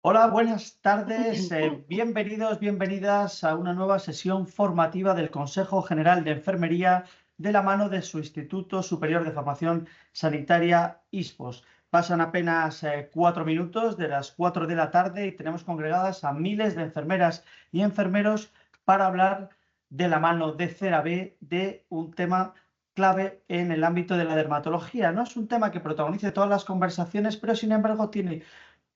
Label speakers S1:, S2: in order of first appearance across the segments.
S1: Hola, buenas tardes. Bienvenidos, bienvenidas a una nueva sesión formativa del Consejo General de Enfermería de la mano de su Instituto Superior de Formación Sanitaria, ISPOS. Pasan apenas 4 minutos de las 4 de la tarde y tenemos congregadas a miles de enfermeras y enfermeros para hablar de la mano de CERABE de un tema clave en el ámbito de la dermatología. No es un tema que protagonice todas las conversaciones, pero sin embargo tiene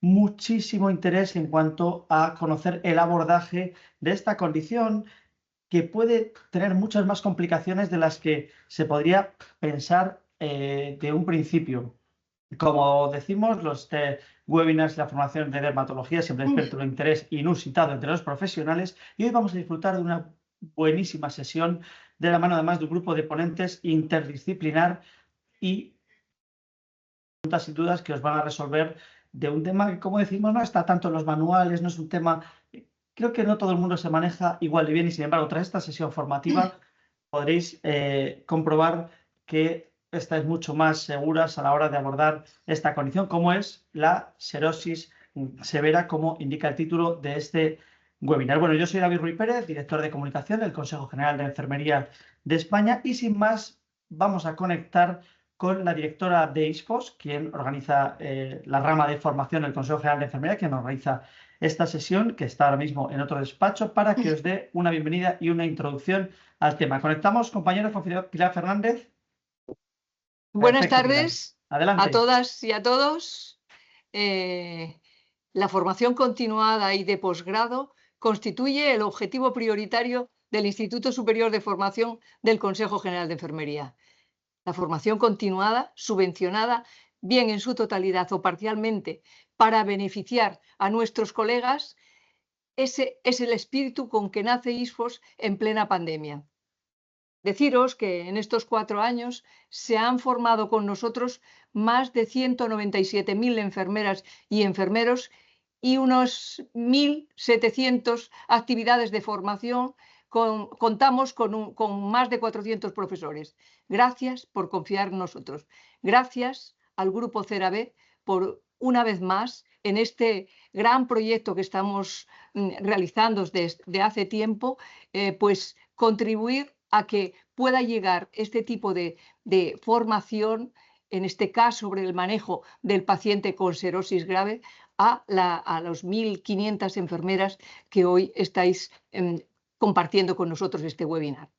S1: muchísimo interés en cuanto a conocer el abordaje de esta condición que puede tener muchas más complicaciones de las que se podría pensar de un principio. Como decimos, los webinars de la formación de dermatología siempre despiertan un interés inusitado entre los profesionales y hoy vamos a disfrutar de una buenísima sesión de la mano además de un grupo de ponentes interdisciplinar y preguntas y dudas que os van a resolver de un tema que, como decimos, no está tanto en los manuales, no es un tema, creo que no todo el mundo se maneja igual de bien y sin embargo, tras esta sesión formativa podréis comprobar que estáis mucho más seguras a la hora de abordar esta condición, como es la xerosis severa, como indica el título de este webinar. Bueno, yo soy David Ruiz Pérez, director de comunicación del Consejo General de Enfermería de España y sin más vamos a conectar con la directora de ISPOS, quien organiza la rama de formación del Consejo General de Enfermería, quien organiza esta sesión, que está ahora mismo en otro despacho, para que os dé una bienvenida y una introducción al tema. Conectamos, compañeros, con Pilar Fernández.
S2: Buenas
S1: Perfecto, Pilar.
S2: tardes a
S1: Adelante.
S2: todas y a todos. La formación continuada y de posgrado constituye el objetivo prioritario del Instituto Superior de Formación del Consejo General de Enfermería. La formación continuada, subvencionada, bien en su totalidad o parcialmente, para beneficiar a nuestros colegas, ese es el espíritu con que nace ISFOS en plena pandemia. Deciros que en estos 4 años se han formado con nosotros más de 197.000 enfermeras y enfermeros y unos 1.700 actividades de formación. Contamos con más de 400 profesores. Gracias por confiar en nosotros. Gracias al Grupo CERABE por, una vez más, en este gran proyecto que estamos realizando desde hace tiempo, pues contribuir a que pueda llegar este tipo de formación, en este caso sobre el manejo del paciente con xerosis grave, a los 1.500 enfermeras que hoy estáis compartiendo con nosotros este webinar.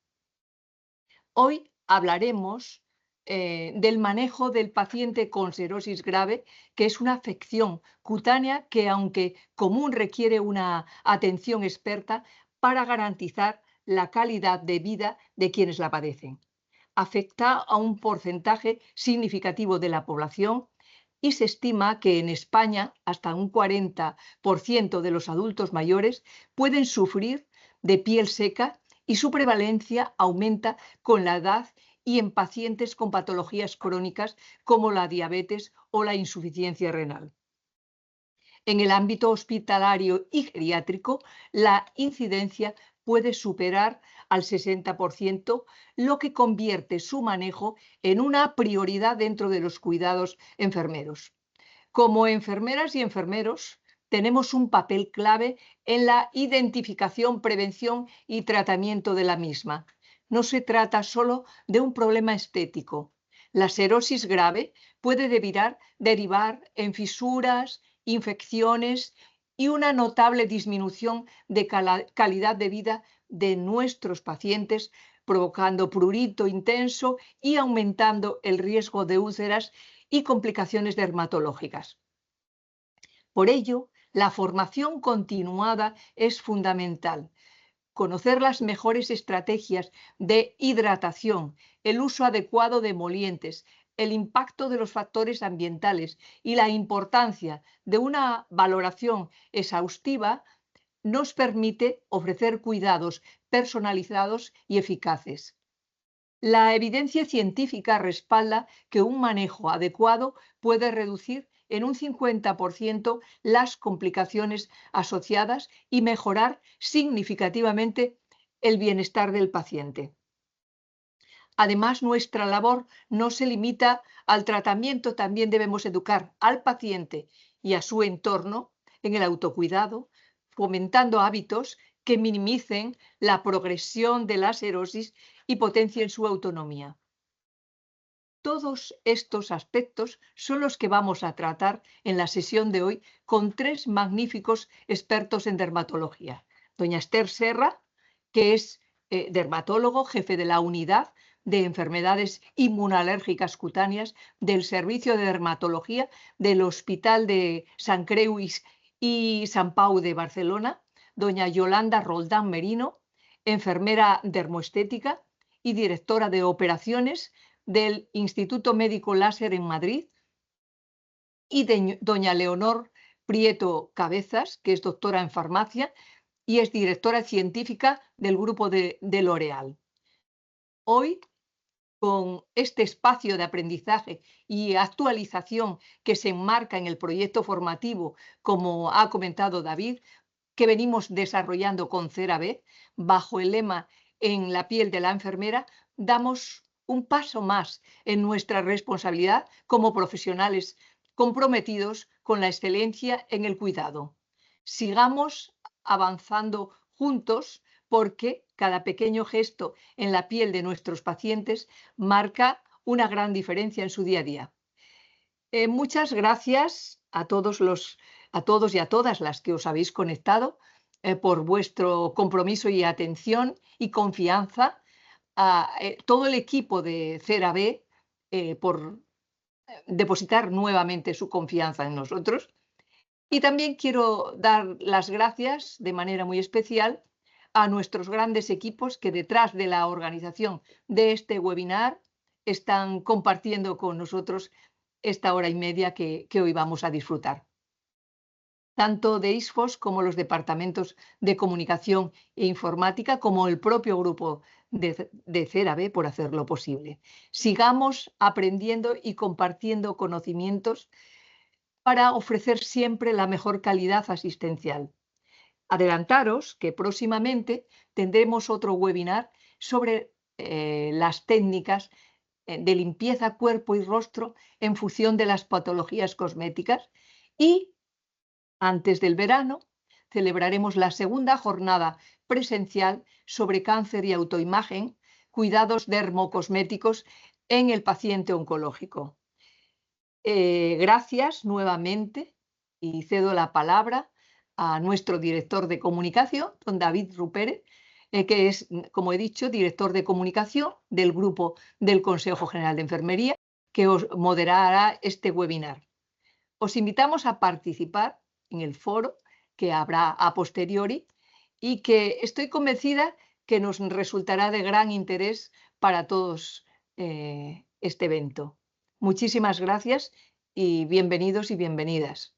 S2: Hoy hablaremos del manejo del paciente con xerosis grave, que es una afección cutánea que, aunque común, requiere una atención experta para garantizar la calidad de vida de quienes la padecen. Afecta a un porcentaje significativo de la población y se estima que en España hasta un 40% de los adultos mayores pueden sufrir de piel seca y su prevalencia aumenta con la edad y en pacientes con patologías crónicas como la diabetes o la insuficiencia renal. En el ámbito hospitalario y geriátrico, la incidencia puede superar al 60%, lo que convierte su manejo en una prioridad dentro de los cuidados enfermeros. Como enfermeras y enfermeros, tenemos un papel clave en la identificación, prevención y tratamiento de la misma. No se trata solo de un problema estético. La xerosis grave puede derivar en fisuras, infecciones y una notable disminución de calidad de vida de nuestros pacientes, provocando prurito intenso y aumentando el riesgo de úlceras y complicaciones dermatológicas. Por ello, la formación continuada es fundamental. Conocer las mejores estrategias de hidratación, el uso adecuado de emolientes, el impacto de los factores ambientales y la importancia de una valoración exhaustiva nos permite ofrecer cuidados personalizados y eficaces. La evidencia científica respalda que un manejo adecuado puede reducir en un 50% las complicaciones asociadas y mejorar significativamente el bienestar del paciente. Además, nuestra labor no se limita al tratamiento, también debemos educar al paciente y a su entorno en el autocuidado, fomentando hábitos que minimicen la progresión de la serosis y potencien su autonomía. Todos estos aspectos son los que vamos a tratar en la sesión de hoy con tres magníficos expertos en dermatología. Doña Esther Serra, que es dermatólogo, jefe de la unidad de enfermedades inmunológicas cutáneas del Servicio de Dermatología del Hospital de Sant Creu y Sant Pau de Barcelona. Doña Yolanda Roldán Merino, enfermera dermoestética y directora de operaciones del Instituto Médico Láser en Madrid, y doña Leonor Prieto Cabezas, que es doctora en farmacia y es directora científica del grupo de L'Oréal. Hoy, con este espacio de aprendizaje y actualización que se enmarca en el proyecto formativo, como ha comentado David, que venimos desarrollando con CeraVe, bajo el lema "En la piel de la enfermera", damos un paso más en nuestra responsabilidad como profesionales comprometidos con la excelencia en el cuidado. Sigamos avanzando juntos, porque cada pequeño gesto en la piel de nuestros pacientes marca una gran diferencia en su día a día. Muchas gracias a todos y a todas las que os habéis conectado por vuestro compromiso y atención y confianza, a todo el equipo de CeraVe por depositar nuevamente su confianza en nosotros. Y también quiero dar las gracias de manera muy especial a nuestros grandes equipos que detrás de la organización de este webinar están compartiendo con nosotros esta hora y media que hoy vamos a disfrutar. Tanto de ISFOS como los departamentos de comunicación e informática, como el propio grupo de CeraVe, por hacerlo posible. Sigamos aprendiendo y compartiendo conocimientos para ofrecer siempre la mejor calidad asistencial. Adelantaros que próximamente tendremos otro webinar sobre las técnicas de limpieza cuerpo y rostro en función de las patologías cosméticas, y antes del verano celebraremos la segunda jornada presencial sobre cáncer y autoimagen, cuidados dermocosméticos en el paciente oncológico. Gracias nuevamente, y cedo la palabra a nuestro director de comunicación, don David Rupérez, que es, como he dicho, director de comunicación del grupo del Consejo General de Enfermería, que os moderará este webinar. Os invitamos a participar en el foro que habrá a posteriori y que estoy convencida que nos resultará de gran interés para todos este evento. Muchísimas gracias y bienvenidos y bienvenidas.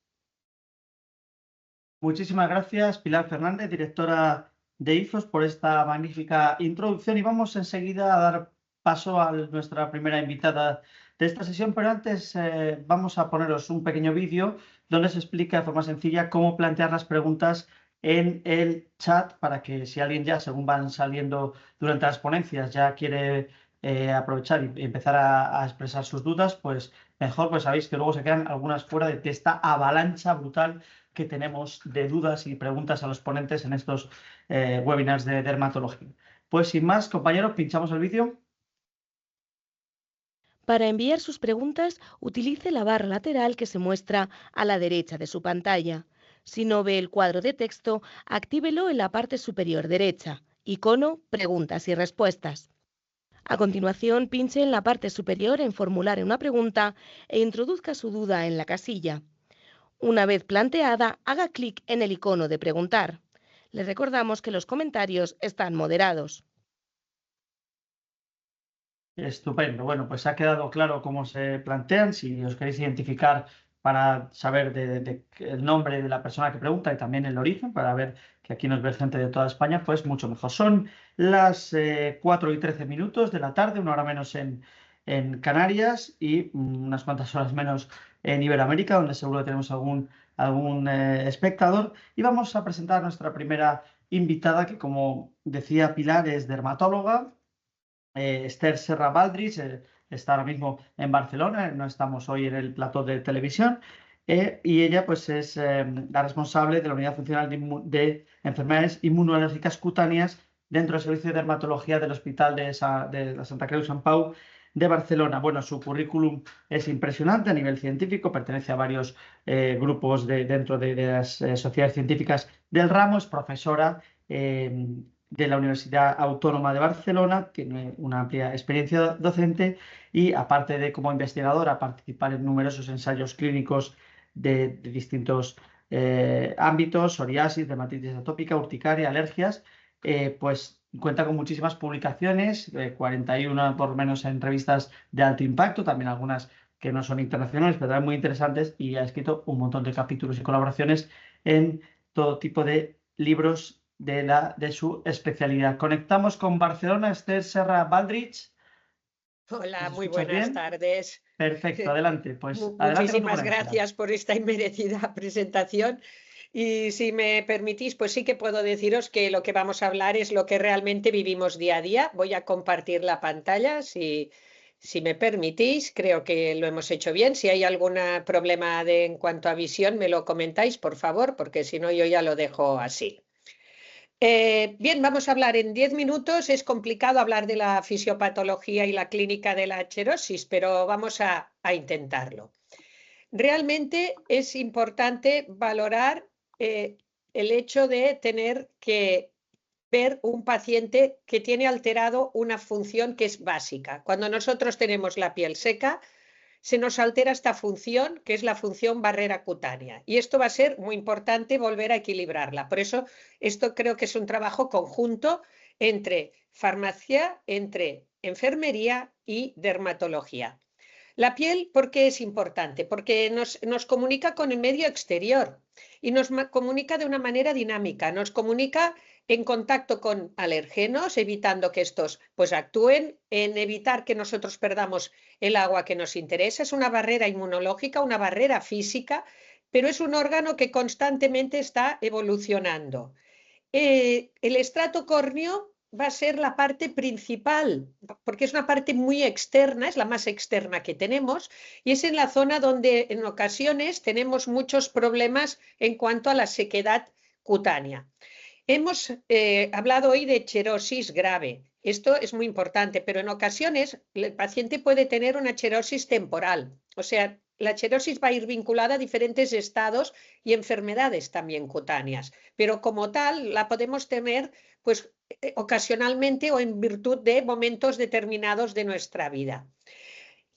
S1: Muchísimas gracias, Pilar Fernández, directora de IFOS, por esta magnífica introducción, y vamos enseguida a dar paso a nuestra primera invitada de esta sesión, pero antes vamos a poneros un pequeño vídeo donde se explica de forma sencilla cómo plantear las preguntas en el chat, para que si alguien ya, según van saliendo durante las ponencias, ya quiere aprovechar y empezar a expresar sus dudas, pues mejor, pues sabéis que luego se quedan algunas fuera de esta avalancha brutal que tenemos de dudas y preguntas a los ponentes en estos webinars de dermatología. Pues sin más, compañeros, pinchamos el vídeo.
S3: Para enviar sus preguntas, utilice la barra lateral que se muestra a la derecha de su pantalla. Si no ve el cuadro de texto, actívelo en la parte superior derecha, icono Preguntas y Respuestas. A continuación, pinche en la parte superior en Formular una pregunta e introduzca su duda en la casilla. Una vez planteada, haga clic en el icono de Preguntar. Le recordamos que los comentarios están moderados.
S1: Estupendo. Bueno, pues ha quedado claro cómo se plantean. Si os queréis identificar para saber el nombre de la persona que pregunta y también el origen, para ver que aquí nos ve gente de toda España, pues mucho mejor. Son las 4:13 de la tarde, una hora menos en Canarias y unas cuantas horas menos en Iberoamérica, donde seguro que tenemos algún espectador. Y vamos a presentar a nuestra primera invitada, que, como decía Pilar, es dermatóloga. Esther Serra Baldrich está ahora mismo en Barcelona, no estamos hoy en el plató de televisión, y ella pues es la responsable de la Unidad Funcional de Enfermedades Inmunológicas Cutáneas dentro del Servicio de Dermatología del Hospital de la Santa Creu Sant Pau de Barcelona. Bueno, su currículum es impresionante a nivel científico, pertenece a varios grupos dentro de las sociedades científicas del ramo, es profesora de la Universidad Autónoma de Barcelona, tiene una amplia experiencia docente y aparte de como investigadora participar en numerosos ensayos clínicos de distintos ámbitos, psoriasis, dermatitis atópica, urticaria, alergias, pues cuenta con muchísimas publicaciones, 41 por lo menos en revistas de alto impacto, también algunas que no son internacionales, pero también muy interesantes, y ha escrito un montón de capítulos y colaboraciones en todo tipo de libros de su especialidad. Conectamos con Barcelona, Esther Serra Baldrich.
S4: Hola,
S1: ¿Nos
S4: muy
S1: escuchas
S4: buenas
S1: bien?
S4: tardes.
S1: Perfecto, adelante. Pues adelante con tu
S4: Muchísimas
S1: ponencia.
S4: gracias por esta inmerecida presentación. Y si me permitís, pues sí que puedo deciros que lo que vamos a hablar es lo que realmente vivimos día a día. Voy a compartir la pantalla, si me permitís. Creo que lo hemos hecho bien. Si hay algún problema en cuanto a visión, me lo comentáis, por favor, porque si no, yo ya lo dejo así. Bien, vamos a hablar en 10 minutos. Es complicado hablar de la fisiopatología y la clínica de la xerosis, pero vamos a intentarlo. Realmente es importante valorar el hecho de tener que ver un paciente que tiene alterado una función que es básica. Cuando nosotros tenemos la piel seca, se nos altera esta función, que es la función barrera cutánea. Y esto va a ser muy importante volver a equilibrarla. Por eso, esto creo que es un trabajo conjunto entre farmacia, entre enfermería y dermatología. La piel, ¿por qué es importante? Porque nos comunica con el medio exterior y nos comunica de una manera dinámica, nos comunica en contacto con alergenos, evitando que estos pues actúen, en evitar que nosotros perdamos el agua que nos interesa. Es una barrera inmunológica, una barrera física, pero es un órgano que constantemente está evolucionando. El estrato córneo va a ser la parte principal, porque es una parte muy externa, es la más externa que tenemos, y es en la zona donde en ocasiones tenemos muchos problemas en cuanto a la sequedad cutánea. Hemos hablado hoy de xerosis grave. Esto es muy importante, pero en ocasiones el paciente puede tener una xerosis temporal. O sea, la xerosis va a ir vinculada a diferentes estados y enfermedades también cutáneas, pero como tal la podemos tener pues ocasionalmente o en virtud de momentos determinados de nuestra vida.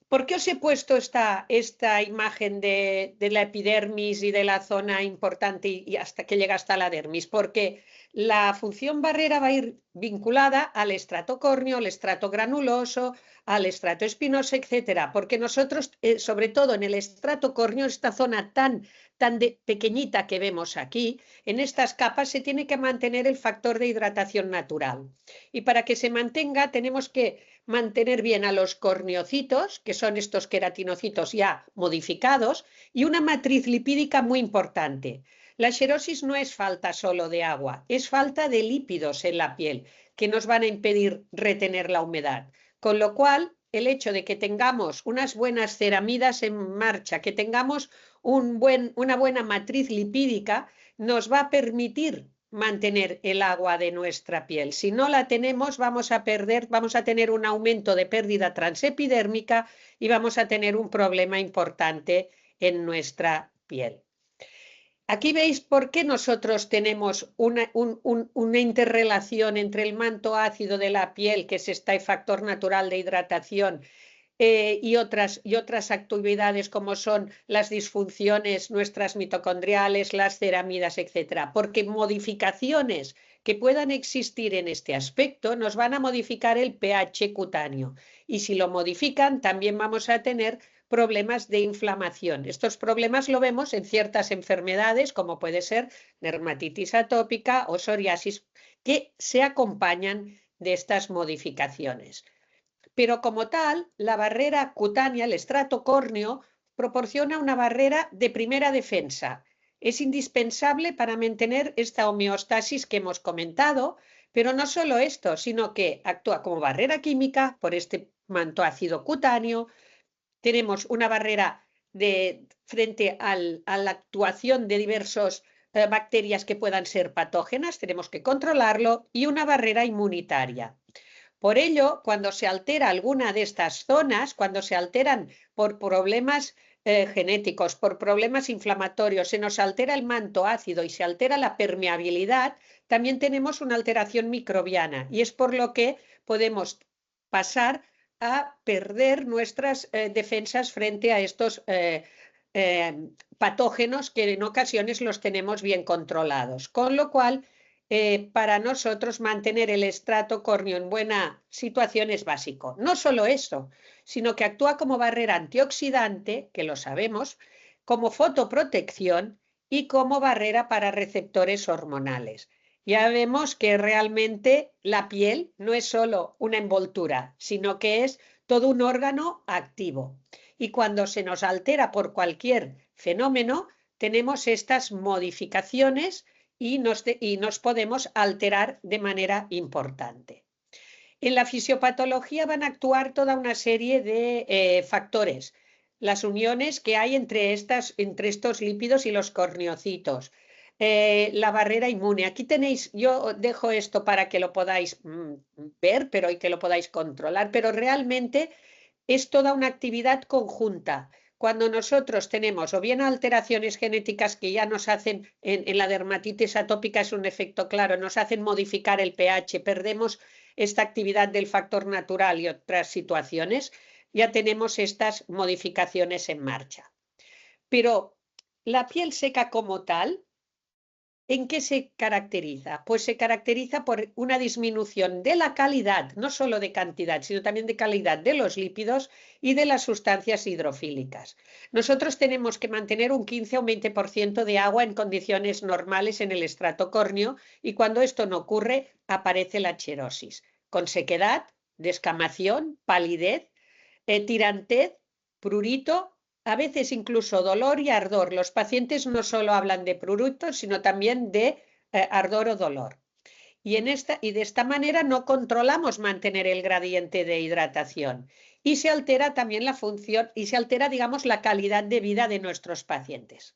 S4: ¿Por qué os he puesto esta imagen de la epidermis y de la zona importante y hasta que llega hasta la dermis? Porque la función barrera va a ir vinculada al estrato córneo, al estrato granuloso, al estrato espinoso, etcétera. Porque nosotros, sobre todo en el estrato córneo, esta zona tan pequeñita que vemos aquí, en estas capas se tiene que mantener el factor de hidratación natural. Y para que se mantenga tenemos que mantener bien a los corneocitos, que son estos queratinocitos ya modificados, y una matriz lipídica muy importante. La xerosis no es falta solo de agua, es falta de lípidos en la piel, que nos van a impedir retener la humedad. Con lo cual, el hecho de que tengamos unas buenas ceramidas en marcha, que tengamos una buena matriz lipídica, nos va a permitir mantener el agua de nuestra piel. Si no la tenemos, vamos a tener un aumento de pérdida transepidérmica y vamos a tener un problema importante en nuestra piel. Aquí veis por qué nosotros tenemos una interrelación entre el manto ácido de la piel, que es este factor natural de hidratación, y otras actividades como son las disfunciones nuestras mitocondriales, las ceramidas, etcétera, porque modificaciones que puedan existir en este aspecto nos van a modificar el pH cutáneo y si lo modifican también vamos a tener problemas de inflamación. Estos problemas lo vemos en ciertas enfermedades como puede ser dermatitis atópica o psoriasis que se acompañan de estas modificaciones. Pero como tal, la barrera cutánea, el estrato córneo, proporciona una barrera de primera defensa. Es indispensable para mantener esta homeostasis que hemos comentado, pero no solo esto, sino que actúa como barrera química por este manto ácido cutáneo. Tenemos una barrera frente a la actuación de diversas bacterias que puedan ser patógenas, tenemos que controlarlo, y una barrera inmunitaria. Por ello, cuando se altera alguna de estas zonas, cuando se alteran por problemas genéticos, por problemas inflamatorios, se nos altera el manto ácido y se altera la permeabilidad, también tenemos una alteración microbiana, y es por lo que podemos pasar a perder nuestras defensas frente a estos patógenos que en ocasiones los tenemos bien controlados. Con lo cual, para nosotros mantener el estrato córneo en buena situación es básico. No solo eso, sino que actúa como barrera antioxidante, que lo sabemos, como fotoprotección y como barrera para receptores hormonales. Ya vemos que realmente la piel no es solo una envoltura, sino que es todo un órgano activo. Y cuando se nos altera por cualquier fenómeno, tenemos estas modificaciones y nos podemos alterar de manera importante. En la fisiopatología van a actuar toda una serie de factores, las uniones que hay entre estos lípidos y los corneocitos, la barrera inmune. Aquí tenéis, yo dejo esto para que lo podáis ver, y que lo podáis controlar, pero realmente es toda una actividad conjunta. Cuando nosotros tenemos o bien alteraciones genéticas que ya nos hacen, en la dermatitis atópica es un efecto claro, nos hacen modificar el pH, perdemos esta actividad del factor natural y otras situaciones, ya tenemos estas modificaciones en marcha. Pero la piel seca como tal, ¿en qué se caracteriza? Pues se caracteriza por una disminución de la calidad, no solo de cantidad, sino también de calidad de los lípidos y de las sustancias hidrofílicas. Nosotros tenemos que mantener un 15 o un 20% de agua en condiciones normales en el estrato córneo, y cuando esto no ocurre, aparece la xerosis, con sequedad, descamación, palidez, tirantez, prurito, a veces incluso dolor y ardor. Los pacientes no solo hablan de prurito, sino también de ardor o dolor. Y de esta manera no controlamos mantener el gradiente de hidratación. Y se altera también la función y se altera, digamos, la calidad de vida de nuestros pacientes.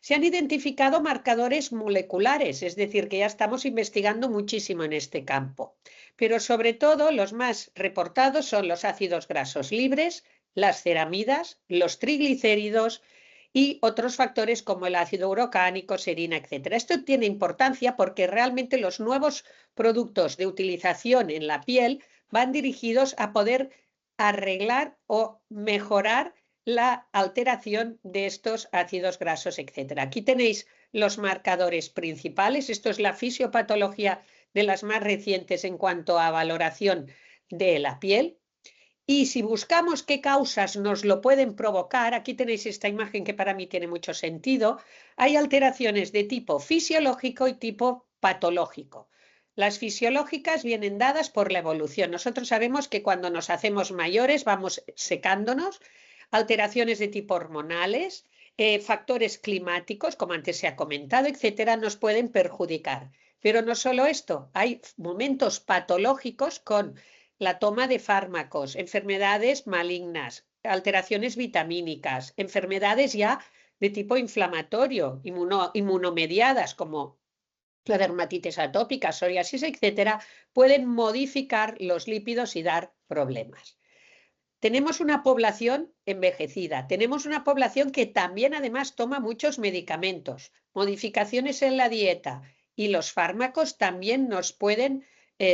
S4: Se han identificado marcadores moleculares, es decir, que ya estamos investigando muchísimo en este campo. Pero sobre todo los más reportados son los ácidos grasos libres, las ceramidas, los triglicéridos y otros factores como el ácido urocánico, serina, etc. Esto tiene importancia porque realmente los nuevos productos de utilización en la piel van dirigidos a poder arreglar o mejorar la alteración de estos ácidos grasos, etc. Aquí tenéis los marcadores principales. Esto es la fisiopatología de las más recientes en cuanto a valoración de la piel. Y si buscamos qué causas nos lo pueden provocar, aquí tenéis esta imagen que para mí tiene mucho sentido. Hay alteraciones de tipo fisiológico y tipo patológico. Las fisiológicas vienen dadas por la evolución. Nosotros sabemos que cuando nos hacemos mayores vamos secándonos. Alteraciones de tipo hormonales, factores climáticos, como antes se ha comentado, etcétera, nos pueden perjudicar. Pero no solo esto, hay momentos patológicos con la toma de fármacos, enfermedades malignas, alteraciones vitamínicas, enfermedades ya de tipo inflamatorio, inmunomediadas, como la dermatitis atópica, psoriasis, etcétera, pueden modificar los lípidos y dar problemas. Tenemos una población envejecida, tenemos una población que también además toma muchos medicamentos, modificaciones en la dieta, y los fármacos también nos pueden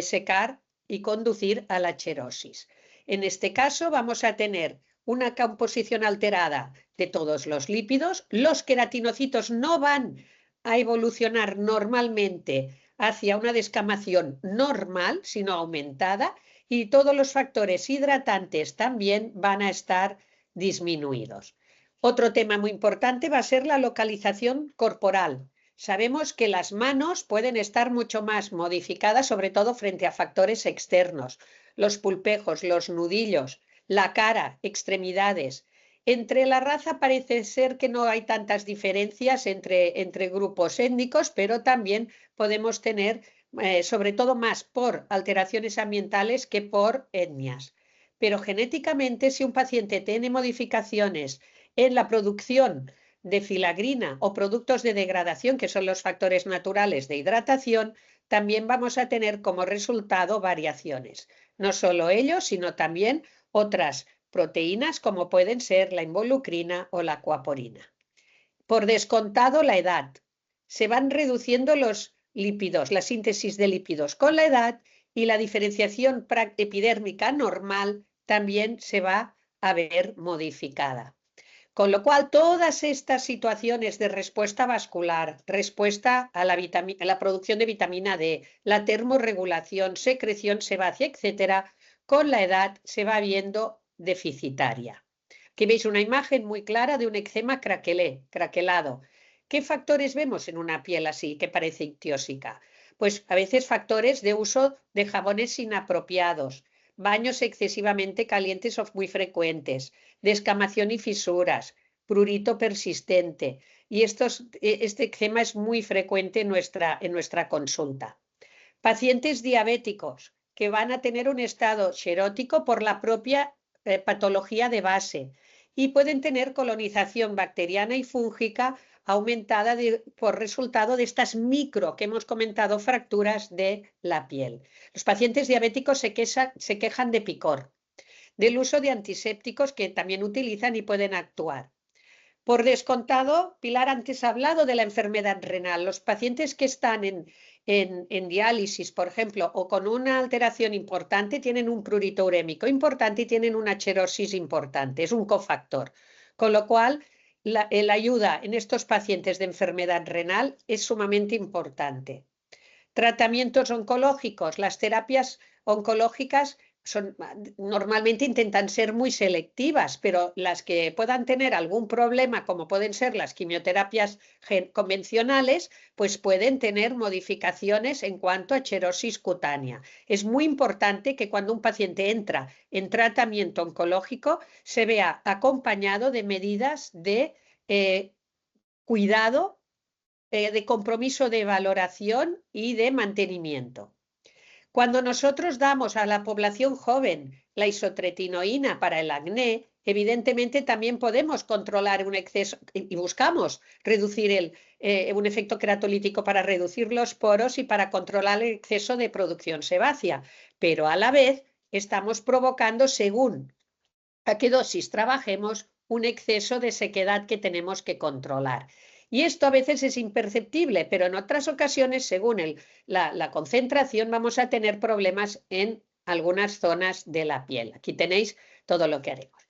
S4: secar y conducir a la xerosis. En este caso vamos a tener una composición alterada de todos los lípidos. Los queratinocitos no van a evolucionar normalmente hacia una descamación normal, sino aumentada, y todos los factores hidratantes también van a estar disminuidos. Otro tema muy importante va a ser la localización corporal. Sabemos que las manos pueden estar mucho más modificadas, sobre todo frente a factores externos, los pulpejos, los nudillos, la cara, extremidades. Entre la raza parece ser que no hay tantas diferencias entre grupos étnicos, pero también podemos tener, sobre todo más por alteraciones ambientales que por etnias. Pero genéticamente, si un paciente tiene modificaciones en la producción de filagrina o productos de degradación, que son los factores naturales de hidratación, también vamos a tener como resultado variaciones. No solo ellos, sino también otras proteínas como pueden ser la involucrina o la aquaporina. Por descontado, la edad. Se van reduciendo los lípidos, la síntesis de lípidos con la edad, y la diferenciación epidérmica normal también se va a ver modificada. Con lo cual, todas estas situaciones de respuesta vascular, respuesta a la producción de vitamina D, la termorregulación, secreción sebácea, etcétera, con la edad se va viendo deficitaria. Aquí veis una imagen muy clara de un eczema craquelado. ¿Qué factores vemos en una piel así que parece ictiósica? Pues a veces factores de uso de jabones inapropiados, baños excesivamente calientes o muy frecuentes, descamación y fisuras, prurito persistente. Y este eczema es muy frecuente en nuestra consulta. Pacientes diabéticos que van a tener un estado xerótico por la propia patología de base y pueden tener colonización bacteriana y fúngica aumentada por resultado de estas que hemos comentado, fracturas de la piel. Los pacientes diabéticos se quejan de picor, del uso de antisépticos que también utilizan y pueden actuar. Por descontado, Pilar antes ha hablado de la enfermedad renal. Los pacientes que están en diálisis, por ejemplo, o con una alteración importante, tienen un prurito urémico importante y tienen una cherosis importante. Es un cofactor. Con lo cual, la ayuda en estos pacientes de enfermedad renal es sumamente importante. Tratamientos oncológicos. Las terapias oncológicas normalmente intentan ser muy selectivas, pero las que puedan tener algún problema, como pueden ser las quimioterapias convencionales, pues pueden tener modificaciones en cuanto a cherosis cutánea. Es muy importante que cuando un paciente entra en tratamiento oncológico se vea acompañado de medidas de cuidado, de compromiso de valoración y de mantenimiento. Cuando nosotros damos a la población joven la isotretinoína para el acné, evidentemente también podemos controlar un exceso y buscamos reducir un efecto queratolítico para reducir los poros y para controlar el exceso de producción sebácea, pero a la vez estamos provocando, según a qué dosis trabajemos, un exceso de sequedad que tenemos que controlar. Y esto a veces es imperceptible, pero en otras ocasiones, según la concentración, vamos a tener problemas en algunas zonas de la piel. Aquí tenéis todo lo que haremos.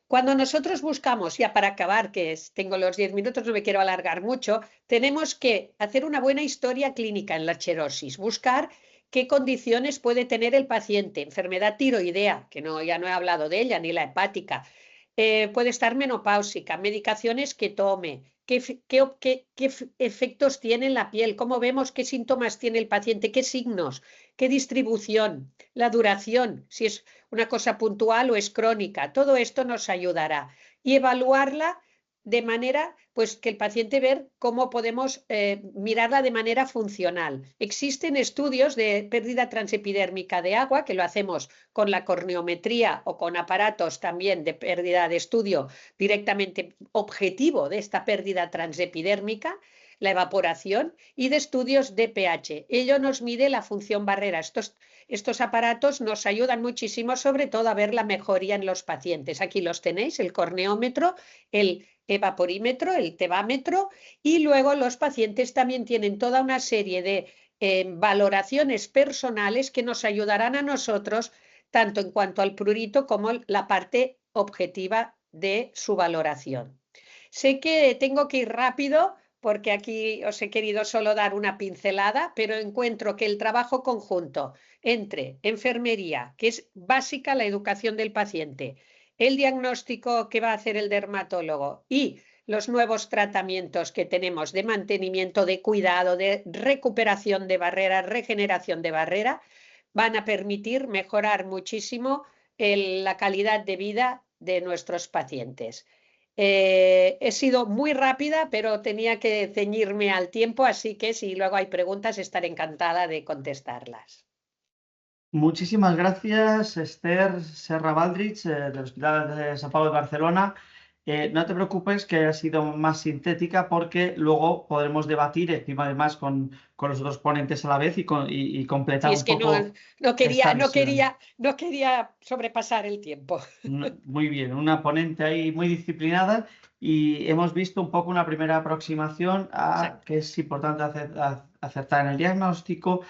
S4: Cuando nosotros buscamos, ya para acabar, tengo los 10 minutos, no me quiero alargar mucho, tenemos que hacer una buena historia clínica en la cherosis, buscar qué condiciones puede tener el paciente, enfermedad tiroidea, que ya no he hablado de ella, ni la hepática, puede estar menopáusica, medicaciones que tome, qué efectos tiene en la piel, cómo vemos qué síntomas tiene el paciente, qué signos, qué distribución, la duración, si es una cosa puntual o es crónica. Todo esto nos ayudará. Y evaluarla de manera, pues que el paciente ver cómo podemos mirarla de manera funcional. Existen estudios de pérdida transepidérmica de agua, que lo hacemos con la corneometría o con aparatos también de pérdida de estudio directamente objetivo de esta pérdida transepidérmica, la evaporación, y de estudios de pH. Ello nos mide la función barrera. Estos aparatos nos ayudan muchísimo, sobre todo a ver la mejoría en los pacientes. Aquí los tenéis, el corneómetro, el evaporímetro, el tebámetro, y luego los pacientes también tienen toda una serie de valoraciones personales que nos ayudarán a nosotros, tanto en cuanto al prurito como la parte objetiva de su valoración. Sé que tengo que ir rápido porque aquí os he querido solo dar una pincelada, pero encuentro que el trabajo conjunto entre enfermería, que es básica la educación del paciente, el diagnóstico que va a hacer el dermatólogo y los nuevos tratamientos que tenemos de mantenimiento, de cuidado, de recuperación de barrera, regeneración de barrera, van a permitir mejorar muchísimo la calidad de vida de nuestros pacientes. He sido muy rápida, pero tenía que ceñirme al tiempo, así que si luego hay preguntas estaré encantada de contestarlas.
S1: Muchísimas gracias, Esther Serra Baldrich, del Hospital de San Pablo de Barcelona. No te preocupes que ha sido más sintética porque luego podremos debatir encima además con los otros ponentes a la vez y completar
S4: Sí,
S1: un
S4: es que
S1: poco
S4: no
S1: esta visión.
S4: quería sobrepasar el tiempo.
S1: Muy bien, una ponente ahí muy disciplinada y hemos visto un poco una primera aproximación a
S4: Exacto.
S1: que es importante acertar en el diagnóstico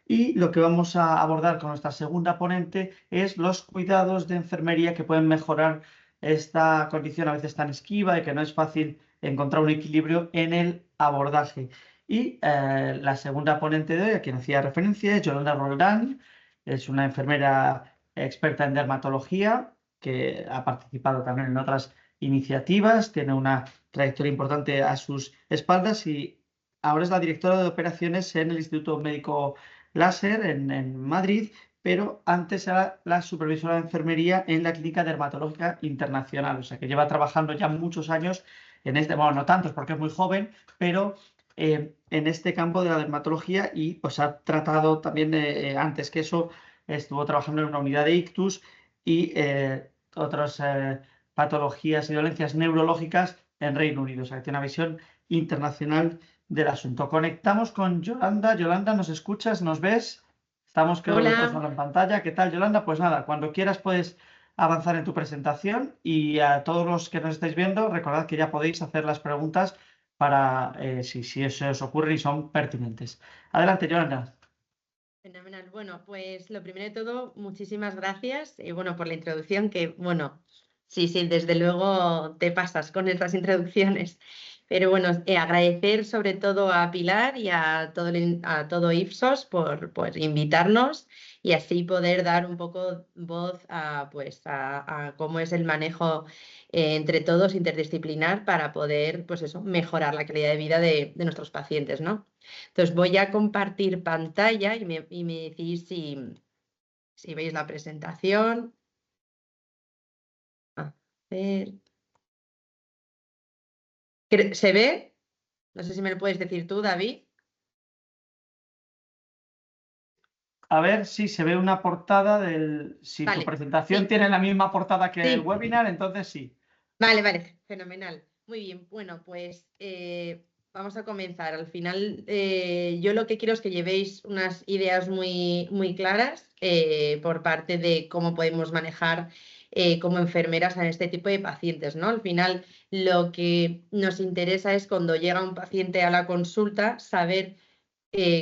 S1: y lo que vamos a abordar con nuestra segunda ponente es los cuidados de enfermería que pueden mejorar esta condición a veces tan esquiva y que no es fácil encontrar un equilibrio en el abordaje. Y la segunda ponente de hoy, a quien hacía referencia, es Yolanda Roldán, es una enfermera experta en dermatología que ha participado también en otras iniciativas, tiene una trayectoria importante a sus espaldas y ahora es la directora de operaciones en el Instituto Médico Láser en Madrid, pero antes era la supervisora de enfermería en la Clínica Dermatológica Internacional, o sea que lleva trabajando ya muchos años en este, bueno, no tantos porque es muy joven, pero en este campo de la dermatología y pues ha tratado también antes que eso, estuvo trabajando en una unidad de ictus y otras patologías y dolencias neurológicas en Reino Unido, o sea que tiene una visión internacional del asunto. Conectamos con Yolanda. Yolanda, ¿nos escuchas? ¿Nos ves? Estamos creo los dos
S5: Hola,
S1: ahora en pantalla. ¿Qué tal, Yolanda? Pues nada, cuando quieras puedes avanzar en tu presentación y a todos los que nos estáis viendo, recordad que ya podéis hacer las preguntas para si se os ocurre y son pertinentes. Adelante, Yolanda.
S5: fenomenal. Bueno, pues lo primero de todo, muchísimas gracias bueno, por la introducción, que bueno, sí, desde luego te pasas con estas introducciones. Pero bueno, agradecer sobre todo a Pilar y a todo Ipsos por invitarnos y así poder dar un poco voz a cómo es el manejo entre todos interdisciplinar para poder pues eso, mejorar la calidad de vida de nuestros pacientes, ¿no? Entonces voy a compartir pantalla y me decís si veis la presentación. A ver. ¿Se ve? No sé si me lo puedes decir tú, David.
S1: A ver si se ve una portada del... Si tu
S5: Vale,
S1: presentación
S5: sí,
S1: tiene la misma portada que el
S5: sí.
S1: webinar, entonces sí.
S5: Vale, fenomenal. Muy bien, bueno, pues vamos a comenzar. Al final, yo lo que quiero es que llevéis unas ideas muy claras por parte de cómo podemos manejar como enfermeras a este tipo de pacientes, ¿no? Al final, lo que nos interesa es cuando llega un paciente a la consulta, saber